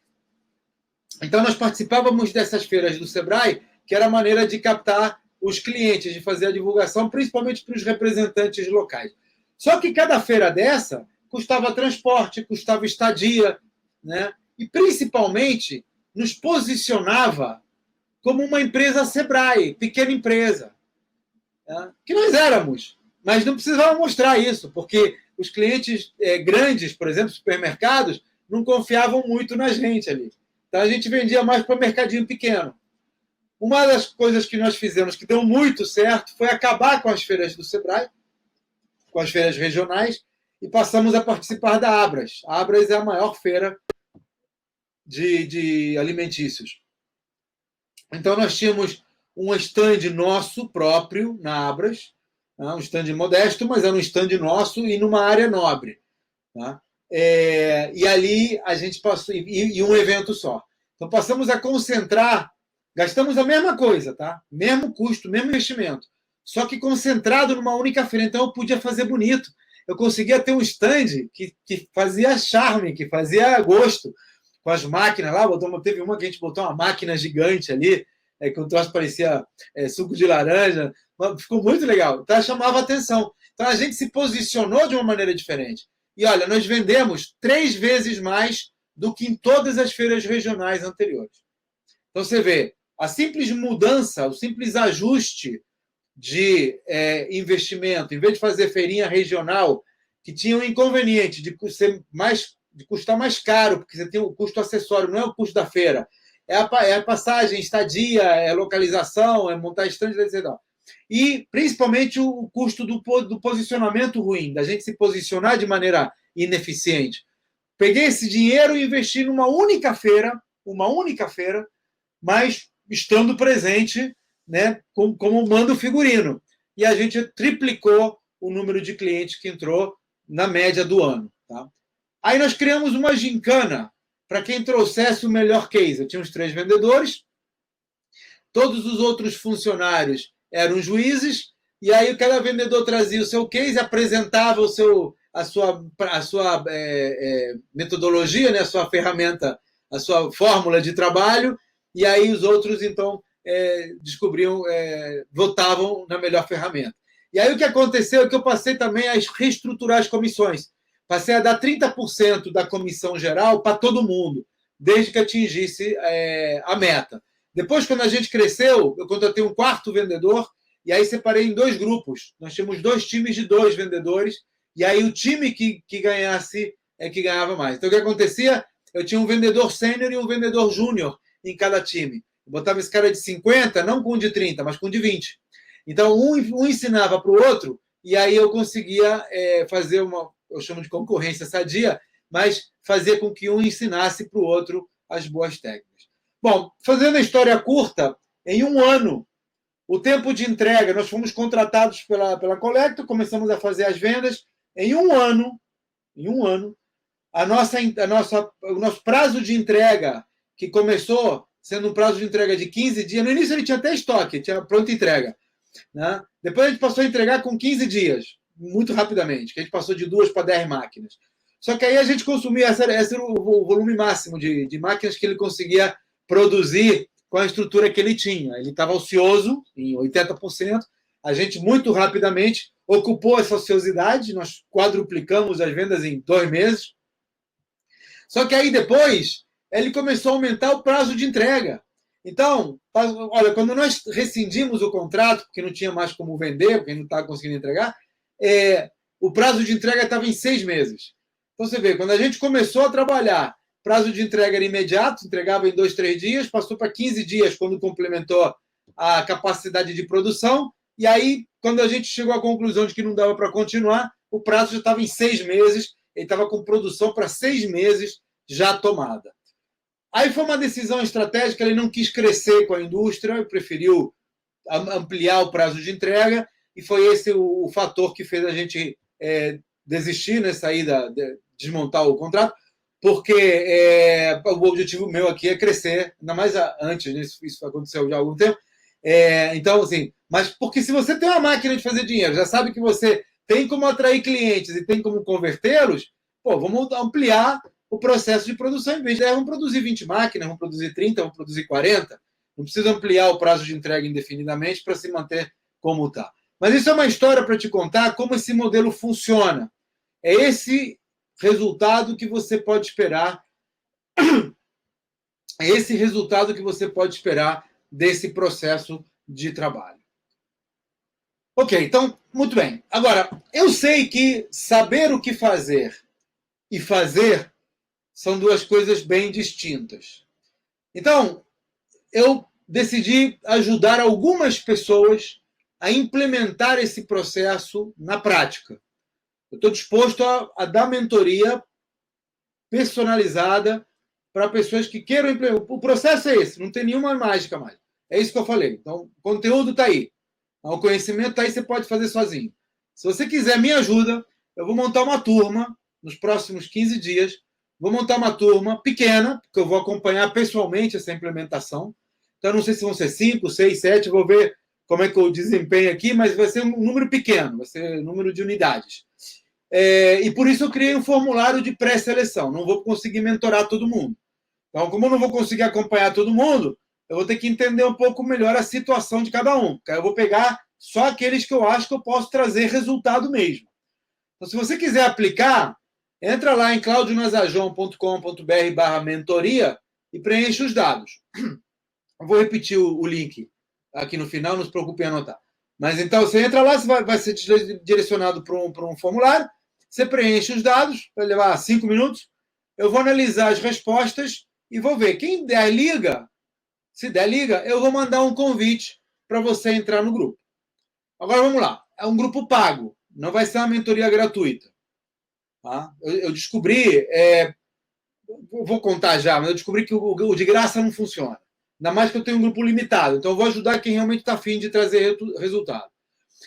Então, nós participávamos dessas feiras do Sebrae, que era a maneira de captar os clientes, de fazer a divulgação, principalmente para os representantes locais. Só que cada feira dessa custava transporte, custava estadia, né? E, principalmente, nos posicionava como uma empresa Sebrae, pequena empresa, né? Que nós éramos, mas não precisava mostrar isso, porque os clientes grandes, por exemplo, supermercados, não confiavam muito na gente ali. Então, a gente vendia mais para o mercadinho pequeno. Uma das coisas que nós fizemos que deu muito certo foi acabar com as feiras do Sebrae, com as feiras regionais, e passamos a participar da Abras. A Abras é a maior feira de alimentícios. Então, nós tínhamos um stand nosso próprio na Abras, um stand modesto, mas era um stand nosso e numa área nobre. Tá? E ali a gente passou, e um evento só. Então, passamos a concentrar, gastamos a mesma coisa, tá? Mesmo custo, mesmo investimento, só que concentrado numa única feira. Então, eu podia fazer bonito. Eu conseguia ter um stand que fazia charme, que fazia gosto, com as máquinas lá. Teve uma que a gente botou uma máquina gigante ali, que o troço parecia suco de laranja. Ficou muito legal. Então, chamava atenção. Então, a gente se posicionou de uma maneira diferente. E, olha, nós vendemos 3 vezes mais do que em todas as feiras regionais anteriores. Então, você vê, a simples mudança, o simples ajuste de investimento, em vez de fazer feirinha regional, que tinha um inconveniente de custar mais caro, porque você tem o custo acessório, não é o custo da feira. É a passagem, estadia, é localização, é montar estande, etc. E, principalmente, o custo do posicionamento ruim, da gente se posicionar de maneira ineficiente. Peguei esse dinheiro e investi numa única feira, mas estando presente, né, como manda o figurino. E a gente triplicou o número de clientes que entrou na média do ano. Tá? Aí nós criamos uma gincana para quem trouxesse o melhor case. Eu tinha uns 3 vendedores, todos os outros funcionários eram juízes, e aí cada vendedor trazia o seu case, apresentava a sua metodologia, né, a sua ferramenta, a sua fórmula de trabalho, e aí os outros, então, descobriam, votavam na melhor ferramenta. E aí o que aconteceu é que eu passei também a reestruturar as comissões. Passei a dar 30% da comissão geral para todo mundo. desde que atingisse a meta. Depois, quando a gente cresceu, eu contratei um quarto vendedor, e aí separei em 2 grupos. Nós tínhamos 2 times de 2 vendedores, e aí o time que ganhasse é que ganhava mais. Então, o que acontecia? Eu tinha um vendedor sênior e um vendedor júnior em cada time. Eu botava esse cara de 50, não com um de 30, mas com um de 20. Então, um ensinava para o outro, e aí eu conseguia fazer eu chamo de concorrência sadia, mas fazer com que um ensinasse para o outro as boas técnicas. Bom, fazendo a história curta, em um ano, o tempo de entrega, nós fomos contratados pela Collector, começamos a fazer as vendas. Em um ano, o nosso prazo de entrega, que começou sendo um prazo de entrega de 15 dias, no início ele tinha até estoque, tinha pronta entrega. Né? Depois a gente passou a entregar com 15 dias, muito rapidamente, que a gente passou de 2 para 10 máquinas. Só que aí a gente consumia, esse era o volume máximo de máquinas que ele conseguia produzir com a estrutura que ele tinha. Ele estava ocioso em 80%, a gente muito rapidamente ocupou essa ociosidade, nós quadruplicamos as vendas em 2 meses. Só que aí depois ele começou a aumentar o prazo de entrega. Então, olha, quando nós rescindimos o contrato, porque não tinha mais como vender, porque não estava conseguindo entregar, o prazo de entrega estava em 6 meses. Então, você vê, quando a gente começou a trabalhar, prazo de entrega era imediato, entregava em 2, 3 dias, passou para 15 dias quando complementou a capacidade de produção, e aí, quando a gente chegou à conclusão de que não dava para continuar, o prazo já estava em 6 meses, ele estava com produção para 6 meses já tomada. Aí foi uma decisão estratégica, ele não quis crescer com a indústria, preferiu ampliar o prazo de entrega, e foi esse o fator que fez a gente desistir, né, sair desmontar o contrato, porque o objetivo meu aqui é crescer, ainda mais antes, né, isso aconteceu já há algum tempo. Então, assim, mas porque se você tem uma máquina de fazer dinheiro, já sabe que você tem como atrair clientes e tem como convertê-los, vamos ampliar o processo de produção. Em vez de vamos produzir 20 máquinas, vamos produzir 30, vamos produzir 40. Não precisa ampliar o prazo de entrega indefinidamente para se manter como está. Mas isso é uma história para te contar como esse modelo funciona. É esse resultado que você pode esperar. É esse resultado que você pode esperar desse processo de trabalho. Ok, então, muito bem. Agora, eu sei que saber o que fazer e fazer são 2 coisas bem distintas. Então, eu decidi ajudar algumas pessoas a implementar esse processo na prática. Eu estou disposto a dar mentoria personalizada para pessoas que queiram implementar. O processo é esse, não tem nenhuma mágica mais. É isso que eu falei. Então, o conteúdo está aí. O conhecimento está aí, você pode fazer sozinho. Se você quiser minha ajuda, eu vou montar uma turma nos próximos 15 dias. Vou montar uma turma pequena, porque eu vou acompanhar pessoalmente essa implementação. Então, não sei se vão ser 5, 6, 7, vou ver como é que eu desempenho aqui, mas vai ser um número pequeno, vai ser um número de unidades. E por isso eu criei um formulário de pré-seleção. Não vou conseguir mentorar todo mundo. Então, como eu não vou conseguir acompanhar todo mundo, eu vou ter que entender um pouco melhor a situação de cada um. Eu vou pegar só aqueles que eu acho que eu posso trazer resultado mesmo. Então, se você quiser aplicar, entra lá em claudionazajon.com.br/mentoria e preenche os dados. Eu vou repetir o link aqui no final, não se preocupe em anotar. Mas então, você entra lá, você vai ser direcionado para um formulário, você preenche os dados, vai levar 5 minutos, eu vou analisar as respostas e vou ver. Quem der liga, se der liga, eu vou mandar um convite para você entrar no grupo. Agora vamos lá. É um grupo pago, não vai ser uma mentoria gratuita. Tá? Eu descobri, vou contar já, mas eu descobri que o de graça não funciona. Ainda mais que eu tenho um grupo limitado. Então eu vou ajudar quem realmente está afim de trazer resultado.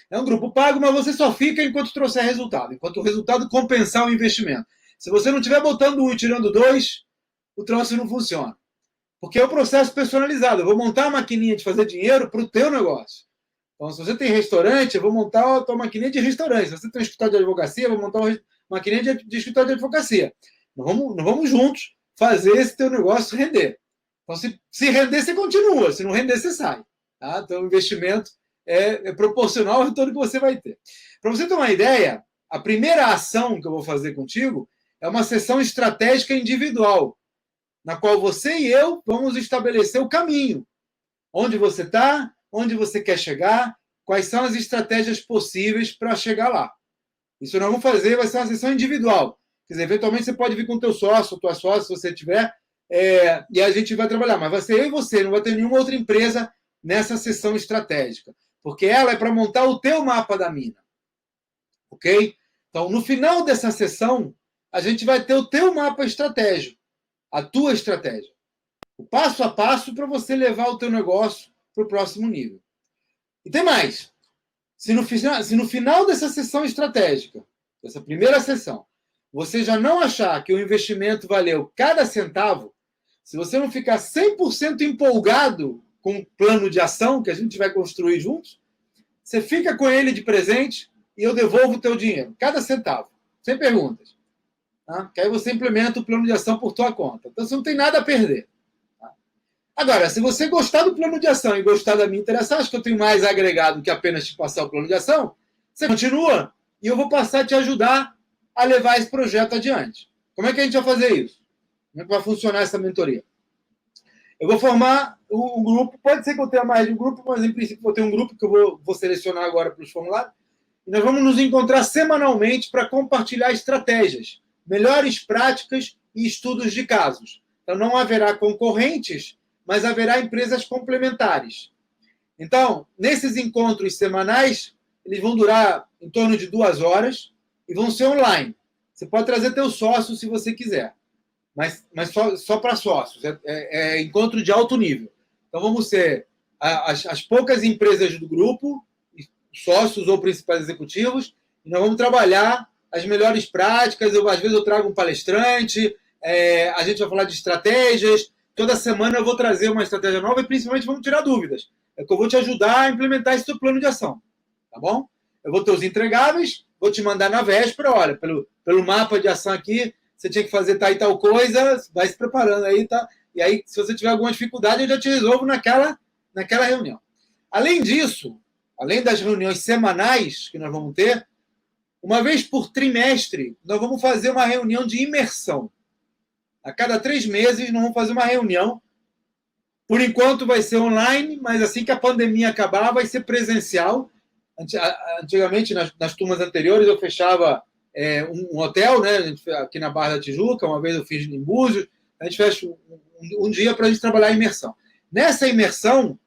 É um grupo pago, mas você só fica enquanto trouxer resultado, enquanto o resultado compensar o investimento. Se você não estiver botando 1 e tirando 2, o troço não funciona. Porque é um processo personalizado. Eu vou montar uma maquininha de fazer dinheiro para o teu negócio. Então, se você tem restaurante, eu vou montar a tua maquininha de restaurante. Se você tem um escritório de advocacia, eu vou montar uma maquininha de escritório de advocacia. Nós vamos juntos fazer esse teu negócio render. Então, se render, você continua. Se não render, você sai. Tá? Então, o investimento é proporcional ao retorno que você vai ter. Para você ter uma ideia, a primeira ação que eu vou fazer contigo é uma sessão estratégica individual. na qual você e eu vamos estabelecer o caminho. Onde você está, onde você quer chegar, quais são as estratégias possíveis para chegar lá. Isso nós vamos fazer, vai ser uma sessão individual. Quer dizer, eventualmente você pode vir com o teu sócio, tua sócia, se você tiver, e a gente vai trabalhar. Mas vai ser eu e você, não vai ter nenhuma outra empresa nessa sessão estratégica. Porque ela é para montar o teu mapa da mina. Ok? Então, no final dessa sessão, a gente vai ter o teu mapa estratégico, a tua estratégia. O passo a passo para você levar o teu negócio para o próximo nível. E tem mais. Se no final dessa sessão estratégica, dessa primeira sessão, você já não achar que o investimento valeu cada centavo, se você não ficar 100% empolgado com o plano de ação que a gente vai construir juntos, você fica com ele de presente e eu devolvo o teu dinheiro, cada centavo, sem perguntas. Tá? Que aí você implementa o plano de ação por tua conta. Então você não tem nada a perder. Agora, se você gostar do plano de ação e gostar da minha interação, acho que eu tenho mais agregado que apenas te passar o plano de ação, você continua e eu vou passar a te ajudar a levar esse projeto adiante. Como é que a gente vai fazer isso? Como é que vai funcionar essa mentoria? Eu vou formar um grupo, pode ser que eu tenha mais de um grupo, mas em princípio vou ter um grupo que eu vou selecionar agora para os formulários. E nós vamos nos encontrar semanalmente para compartilhar estratégias, melhores práticas e estudos de casos. Então não haverá concorrentes, mas haverá empresas complementares. Então, nesses encontros semanais, eles vão durar em torno de 2 horas e vão ser online. Você pode trazer teu sócio se você quiser, mas só para sócios. É encontro de alto nível. Então, vamos ser as poucas empresas do grupo, sócios ou principais executivos, e nós vamos trabalhar as melhores práticas. Às vezes eu trago um palestrante, a gente vai falar de estratégias. Toda semana eu vou trazer uma estratégia nova e principalmente vamos tirar dúvidas. É que eu vou te ajudar a implementar esse teu plano de ação. Tá bom? Eu vou ter os entregáveis, vou te mandar na véspera, olha, pelo mapa de ação aqui, você tinha que fazer tal e tal coisa, vai se preparando aí, tá? E aí, se você tiver alguma dificuldade, eu já te resolvo naquela reunião. Além disso, além das reuniões semanais que nós vamos ter, uma vez por trimestre, nós vamos fazer uma reunião de imersão. A cada 3 meses, nós vamos fazer uma reunião. Por enquanto vai ser online, mas assim que a pandemia acabar, vai ser presencial. Antigamente, nas turmas anteriores, eu fechava um hotel, né, aqui na Barra da Tijuca, uma vez eu fiz em Búzios, a gente fecha um dia para a gente trabalhar a imersão. Nessa imersão,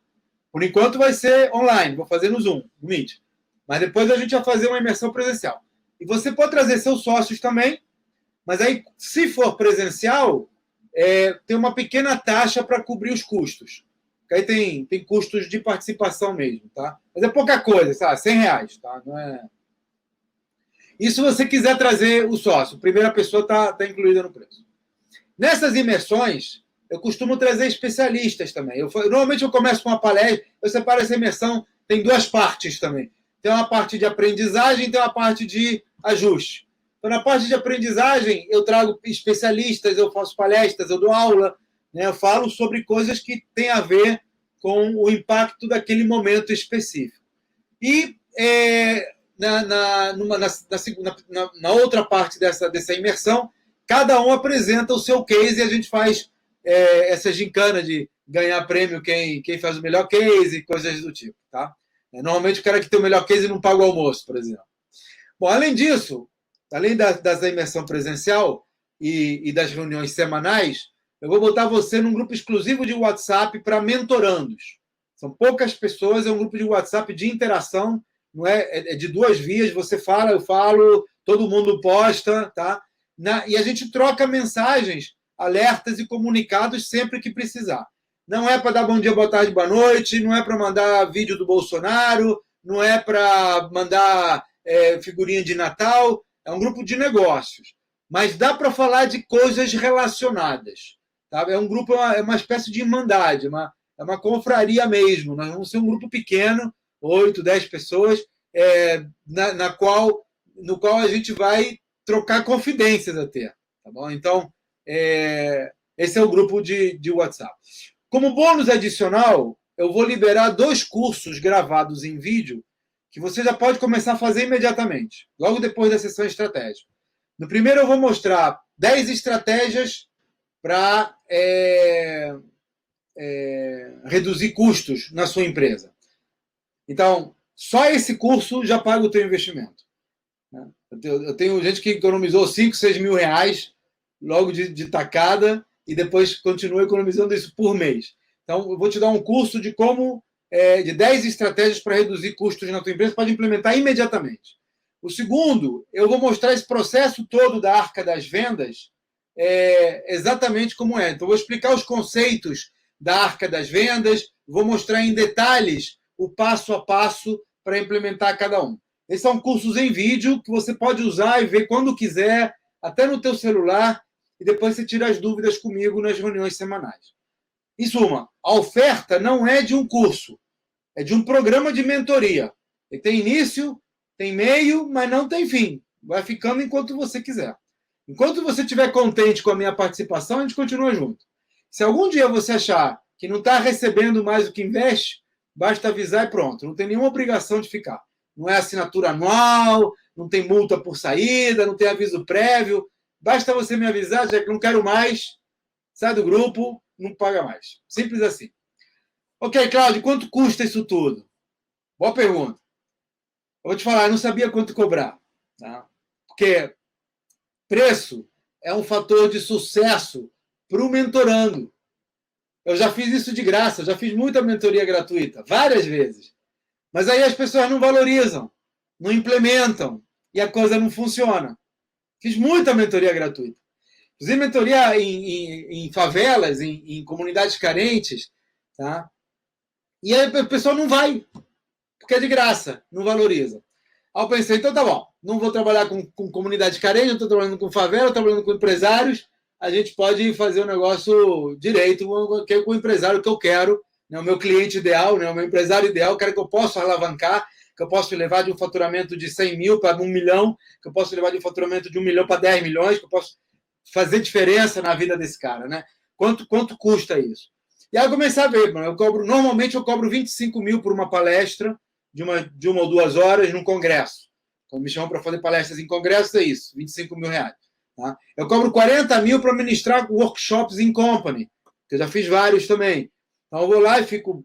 por enquanto vai ser online, vou fazer no Zoom, no Meet. Mas depois a gente vai fazer uma imersão presencial. E você pode trazer seus sócios também, mas aí, se for presencial, tem uma pequena taxa para cobrir os custos. Porque aí tem custos de participação mesmo, tá? Mas é pouca coisa, sabe? R$100, tá? Não é... E se você quiser trazer o sócio, a primeira pessoa está incluída no preço. Nessas imersões, eu costumo trazer especialistas também. Normalmente eu começo com uma palestra, eu separo essa imersão, tem 2 partes também. Tem uma parte de aprendizagem e tem uma parte de ajuste. Então, na parte de aprendizagem, eu trago especialistas, eu faço palestras, eu dou aula, né? Eu falo sobre coisas que têm a ver com o impacto daquele momento específico. E na outra parte dessa imersão, cada um apresenta o seu case e a gente faz essa gincana de ganhar prêmio quem faz o melhor case, coisas do tipo. Tá? Normalmente o cara que tem o melhor case não paga o almoço, por exemplo. Bom, além disso, além da imersão presencial e das reuniões semanais, eu vou botar você num grupo exclusivo de WhatsApp para mentorandos. São poucas pessoas, é um grupo de WhatsApp de interação, não é de 2 vias, você fala, eu falo, todo mundo posta, tá? E a gente troca mensagens, alertas e comunicados sempre que precisar. Não é para dar bom dia, boa tarde, boa noite, não é para mandar vídeo do Bolsonaro, não é para mandar figurinha de Natal, é um grupo de negócios. Mas dá para falar de coisas relacionadas. Tá? É um grupo, é uma espécie de irmandade, é uma confraria mesmo. Nós vamos ser um grupo pequeno, 8, 10 pessoas, no qual a gente vai trocar confidências até. Tá bom? Então, esse é o grupo de WhatsApp. Como bônus adicional, eu vou liberar 2 cursos gravados em vídeo que você já pode começar a fazer imediatamente, logo depois da sessão estratégica. No primeiro, eu vou mostrar 10 estratégias para reduzir custos na sua empresa. Então, só esse curso já paga o teu investimento. Eu tenho gente que economizou 5, 6 mil reais logo de tacada e depois continua economizando isso por mês. Então, eu vou te dar um curso de de 10 estratégias para reduzir custos na tua empresa, pode implementar imediatamente. O segundo, eu vou mostrar esse processo todo da Arca das Vendas exatamente como é. Então, eu vou explicar os conceitos da Arca das Vendas, vou mostrar em detalhes o passo a passo para implementar cada um. Esses são cursos em vídeo que você pode usar e ver quando quiser, até no teu celular, e depois você tira as dúvidas comigo nas reuniões semanais. Em suma, a oferta não é de um curso, é de um programa de mentoria. Ele tem início, tem meio, mas não tem fim. Vai ficando enquanto você quiser. Enquanto você estiver contente com a minha participação, a gente continua junto. Se algum dia você achar que não está recebendo mais do que investe, basta avisar e pronto. Não tem nenhuma obrigação de ficar. Não é assinatura anual, não tem multa por saída, não tem aviso prévio. Basta você me avisar, já que não quero mais, sai do grupo, não paga mais. Simples assim. Ok, Cláudio, quanto custa isso tudo? Boa pergunta. Eu vou te falar, eu não sabia quanto cobrar. Tá? Porque preço é um fator de sucesso para o mentorando. Eu já fiz isso de graça, já fiz muita mentoria gratuita, várias vezes. Mas aí as pessoas não valorizam, não implementam e a coisa não funciona. Fiz muita mentoria gratuita. Fiz mentoria em favelas, em comunidades carentes, tá? E aí a pessoa não vai, porque é de graça, não valoriza. Aí eu pensei, então tá bom, não vou trabalhar com comunidade carente, eu estou trabalhando com favela, estou trabalhando com empresários, a gente pode fazer o negócio direito com o empresário que eu quero, né, o meu cliente ideal, né, o meu empresário ideal, o cara que eu posso alavancar, que eu posso levar de um faturamento de 100 mil para 1 milhão, que eu posso levar de um faturamento de 1 milhão para 10 milhões, que eu posso fazer diferença na vida desse cara, né? Quanto custa isso? E aí eu comecei a ver, normalmente eu cobro 25 mil por uma palestra de uma ou 2 horas num congresso. Quando me chamam para fazer palestras em congressos, é isso, 25 mil reais. Tá? Eu cobro 40 mil para ministrar workshops em company, que eu já fiz vários também. Então eu vou lá e fico,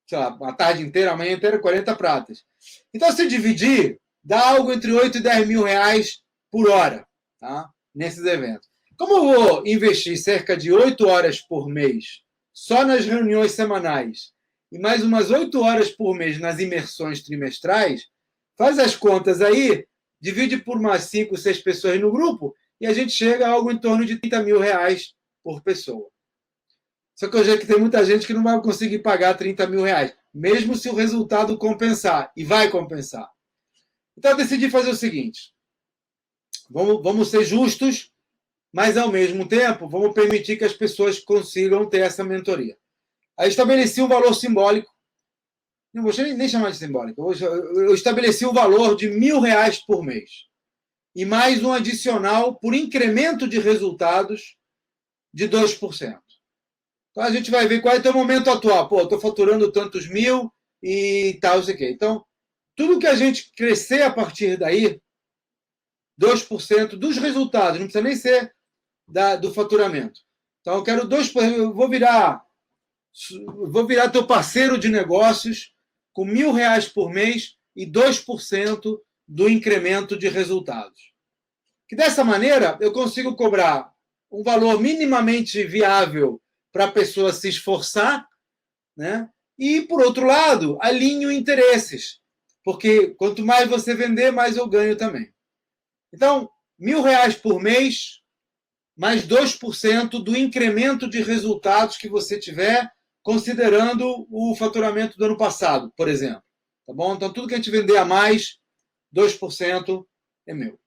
sei lá, a tarde inteira, a manhã inteira, 40 pratas. Então, se dividir, dá algo entre 8 e 10 mil reais por hora, tá? Nesses eventos. Como eu vou investir cerca de 8 horas por mês só nas reuniões semanais e mais umas 8 horas por mês nas imersões trimestrais, faz as contas aí, divide por umas 5, 6 pessoas no grupo e a gente chega a algo em torno de 30 mil reais por pessoa. Só que eu já que tem muita gente que não vai conseguir pagar 30 mil reais, mesmo se o resultado compensar, e vai compensar. Então eu decidi fazer o seguinte, vamos ser justos, mas ao mesmo tempo vamos permitir que as pessoas consigam ter essa mentoria. Aí estabeleci um valor simbólico, não vou nem chamar de simbólico, eu estabeleci um valor de R$1.000 por mês. E mais um adicional por incremento de resultados de 2%. Então a gente vai ver qual é o teu momento atual. Pô, eu estou faturando tantos mil e tal, sei o quê. Então, tudo que a gente crescer a partir daí, 2% dos resultados, não precisa nem ser do faturamento. Então, eu quero 2%, eu vou virar teu parceiro de negócios com R$1.000 por mês e 2% do incremento de resultados. Que dessa maneira eu consigo cobrar um valor minimamente viável para a pessoa se esforçar, né? E, por outro lado, alinho interesses, porque quanto mais você vender, mais eu ganho também. Então, R$1.000 por mês, mais 2% do incremento de resultados que você tiver, considerando o faturamento do ano passado, por exemplo. Tá bom? Então, tudo que a gente vender a mais, 2% é meu.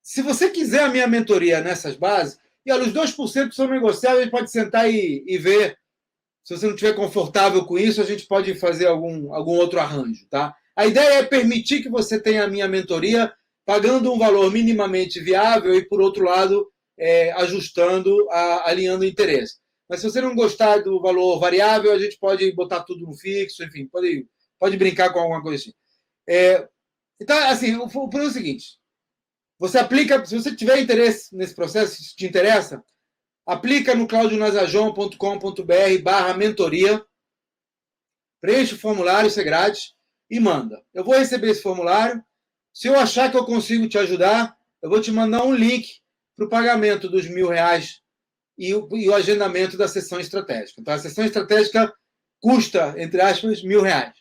Se você quiser a minha mentoria nessas bases, e olha, os 2% são negociáveis, a gente pode sentar e ver. Se você não estiver confortável com isso, a gente pode fazer algum outro arranjo. Tá? A ideia é permitir que você tenha a minha mentoria pagando um valor minimamente viável e, por outro lado, ajustando, alinhando o interesse. Mas se você não gostar do valor variável, a gente pode botar tudo no fixo, enfim, pode brincar com alguma coisa assim. Então, assim, o problema é o seguinte, Você aplica, se você tiver interesse nesse processo, se te interessa, aplica no claudionazajon.com.br/mentoria, preenche o formulário, isso é grátis, e manda. Eu vou receber esse formulário. Se eu achar que eu consigo te ajudar, eu vou te mandar um link para o pagamento dos R$1.000 e o agendamento da sessão estratégica. Então, a sessão estratégica custa, entre aspas, R$1.000.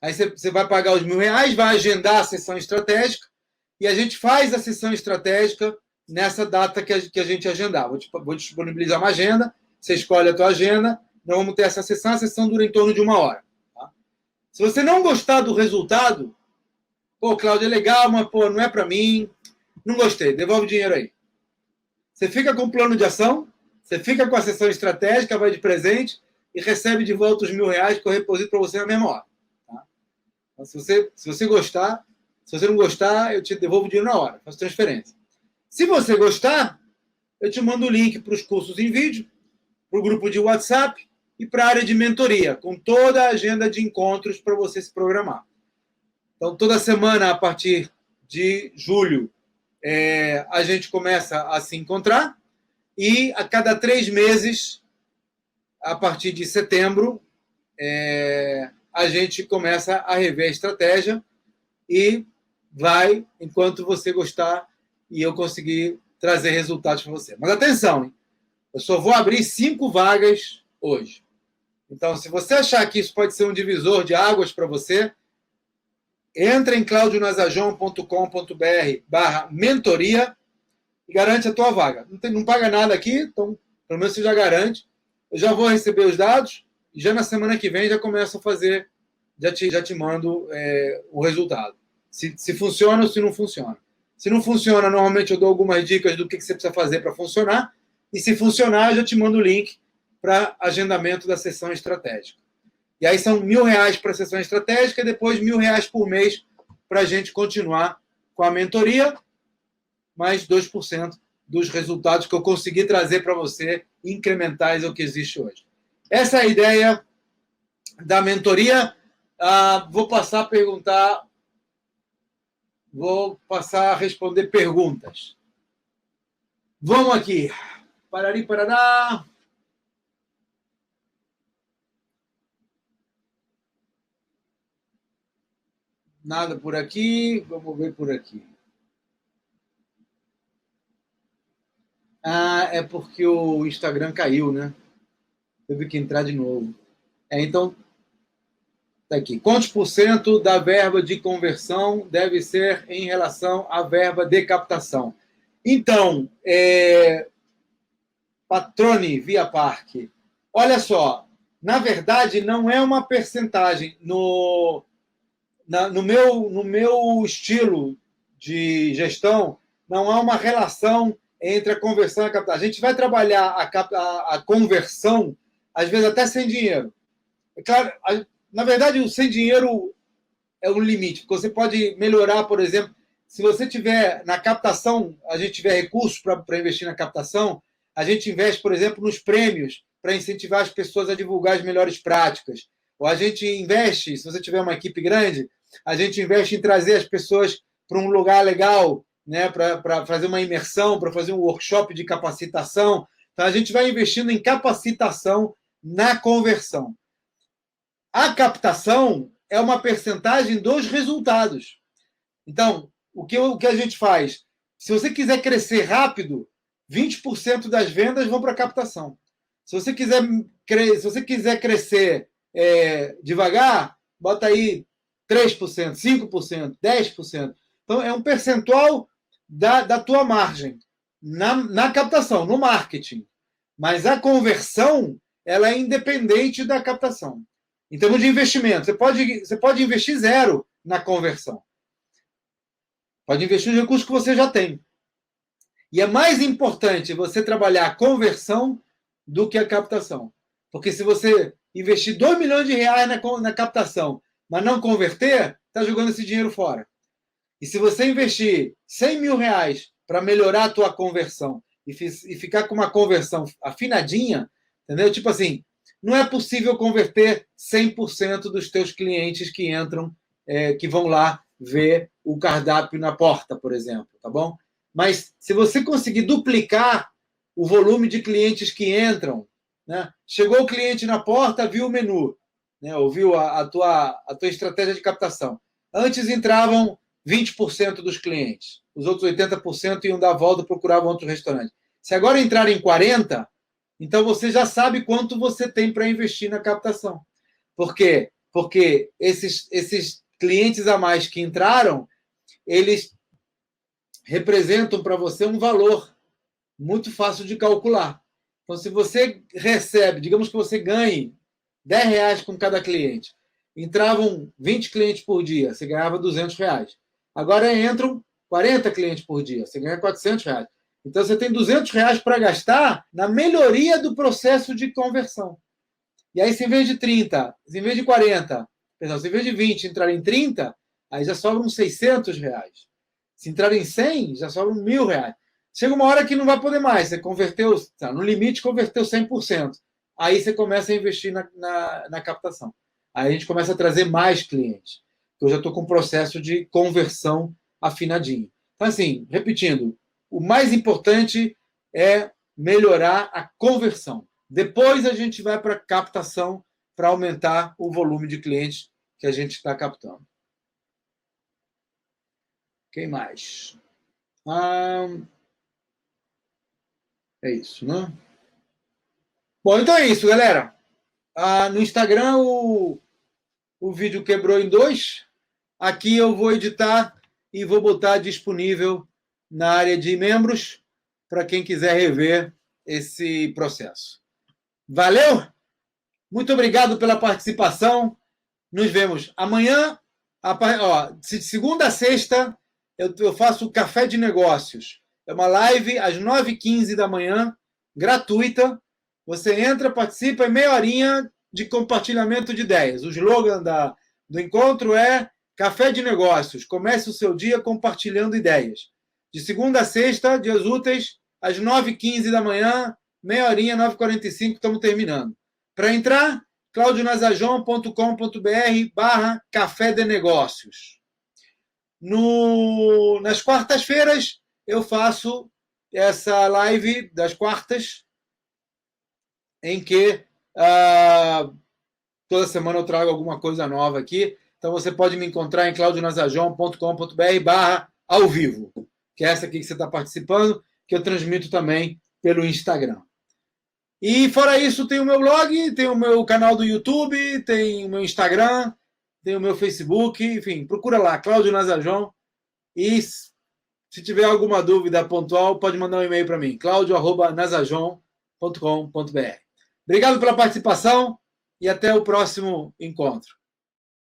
Aí você vai pagar os R$1.000, vai agendar a sessão estratégica e a gente faz a sessão estratégica nessa data que a gente agendar. Vou disponibilizar uma agenda, você escolhe a tua agenda, nós vamos ter essa sessão, a sessão dura em torno de 1 hora. Tá? Se você não gostar do resultado, pô, Cláudio, é legal, mas pô, não é para mim, não gostei, devolve o dinheiro aí. Você fica com o plano de ação, você fica com a sessão estratégica, vai de presente e recebe de volta os R$1.000 que eu reposito para você na mesma hora. Tá? Então, se você gostar, se você não gostar, eu te devolvo o dinheiro na hora, faço transferência. Se você gostar, eu te mando o link para os cursos em vídeo, para o grupo de WhatsApp e para a área de mentoria, com toda a agenda de encontros para você se programar. Então, toda semana, a partir de julho, a gente começa a se encontrar e a cada 3 meses, a partir de setembro, a gente começa a rever a estratégia e vai enquanto você gostar e eu conseguir trazer resultados para você. Mas atenção, hein? Eu só vou abrir 5 vagas hoje. Então, se você achar que isso pode ser um divisor de águas para você, entra em claudionazajon.com.br/mentoria e garante a tua vaga. Não paga nada aqui, então pelo menos você já garante. Eu já vou receber os dados e já na semana que vem já começo a fazer, já te mando o resultado. Se funciona ou se não funciona. Se não funciona, normalmente eu dou algumas dicas do que você precisa fazer para funcionar. E se funcionar, eu já te mando o link para agendamento da sessão estratégica. E aí são R$1.000 para a sessão estratégica e depois R$1.000 por mês para a gente continuar com a mentoria, mais 2% dos resultados que eu consegui trazer para você, incrementais ao que existe hoje. Essa é a ideia da mentoria. Vou passar a responder perguntas. Vamos aqui. Parari, parará. Nada por aqui. Vamos ver por aqui. É porque o Instagram caiu, né? Teve que entrar de novo. Então, tá aqui. Quantos por cento da verba de conversão deve ser em relação à verba de captação? Então, Patrone Via Parque, olha só, na verdade, não é uma percentagem. No meu estilo de gestão, não há uma relação entre a conversão e a captação. A gente vai trabalhar a conversão, às vezes até sem dinheiro. É claro, na verdade, o sem dinheiro é um limite, porque você pode melhorar, por exemplo, se você tiver na captação, a gente tiver recursos para investir na captação, a gente investe, por exemplo, nos prêmios para incentivar as pessoas a divulgar as melhores práticas. Ou a gente investe, se você tiver uma equipe grande, a gente investe em trazer as pessoas para um lugar legal, né, para fazer uma imersão, para fazer um workshop de capacitação. Então, a gente vai investindo em capacitação na conversão. A captação é uma percentagem dos resultados. Então, o que a gente faz? Se você quiser crescer rápido, 20% das vendas vão para a captação. Se você quiser crescer devagar, bota aí 3%, 5%, 10%. Então, é um percentual da tua margem na captação, no marketing. Mas a conversão, ela é independente da captação. Em termos de investimento, você pode investir 0 na conversão. Pode investir nos recursos que você já tem. E é mais importante você trabalhar a conversão do que a captação. Porque se você investir R$2 milhões na captação, mas não converter, está jogando esse dinheiro fora. E se você investir R$100 mil para melhorar a tua conversão e ficar com uma conversão afinadinha, entendeu? Tipo assim, não é possível converter 100% dos teus clientes que entram, que vão lá ver o cardápio na porta, por exemplo, tá bom? Mas se você conseguir duplicar o volume de clientes que entram, né? Chegou o cliente na porta, viu o menu, né? Ouviu a tua estratégia de captação. Antes entravam 20% dos clientes, os outros 80% iam dar a volta e procuravam outro restaurante. Se agora entrarem 40%, então você já sabe quanto você tem para investir na captação. Por quê? Porque esses clientes a mais que entraram, eles representam para você um valor muito fácil de calcular. Então, se você recebe, digamos que você ganhe R$10 com cada cliente, entravam 20 clientes por dia, você ganhava R$200. Agora entram 40 clientes por dia, você ganha R$400. Então, você tem R$200 para gastar na melhoria do processo de conversão. E aí, se em vez de 30, se em vez de 40, perdão, se em vez de 20 entrar em 30, aí já sobram R$600. Se entrar em 100, já sobram R$1.000. Chega uma hora que não vai poder mais. Você converteu, no limite, converteu 100%. Aí você começa a investir na captação. Aí a gente começa a trazer mais clientes. Eu já estou com um processo de conversão afinadinho. Então, assim, repetindo, o mais importante é melhorar a conversão. Depois a gente vai para a captação para aumentar o volume de clientes que a gente está captando. Quem mais? É isso, né? Bom, então é isso, galera. No Instagram o vídeo quebrou em 2. Aqui eu vou editar e vou botar disponível na área de membros para quem quiser rever esse processo. Valeu? Muito obrigado pela participação. Nos vemos amanhã. De segunda a sexta, eu faço o Café de Negócios. É uma live às 9h15 da manhã, gratuita. Você entra, participa, é meia horinha de compartilhamento de ideias. O slogan do encontro é Café de Negócios. Comece o seu dia compartilhando ideias. De segunda a sexta, dias úteis, às 9h15 da manhã, meia horinha, 9h45, estamos terminando. Para entrar, claudionazajon.com.br/Café de Negócios. Nas quartas-feiras, eu faço essa live das quartas, em que toda semana eu trago alguma coisa nova aqui. Então você pode me encontrar em claudionazajon.com.br/ao vivo, que é essa aqui que você está participando, que eu transmito também pelo Instagram. E fora isso, tem o meu blog, tem o meu canal do YouTube, tem o meu Instagram, tem o meu Facebook, enfim, procura lá, Cláudio Nazajon. E se tiver alguma dúvida pontual, pode mandar um e-mail para mim, claudio@nazajon.com.br. Obrigado pela participação e até o próximo encontro.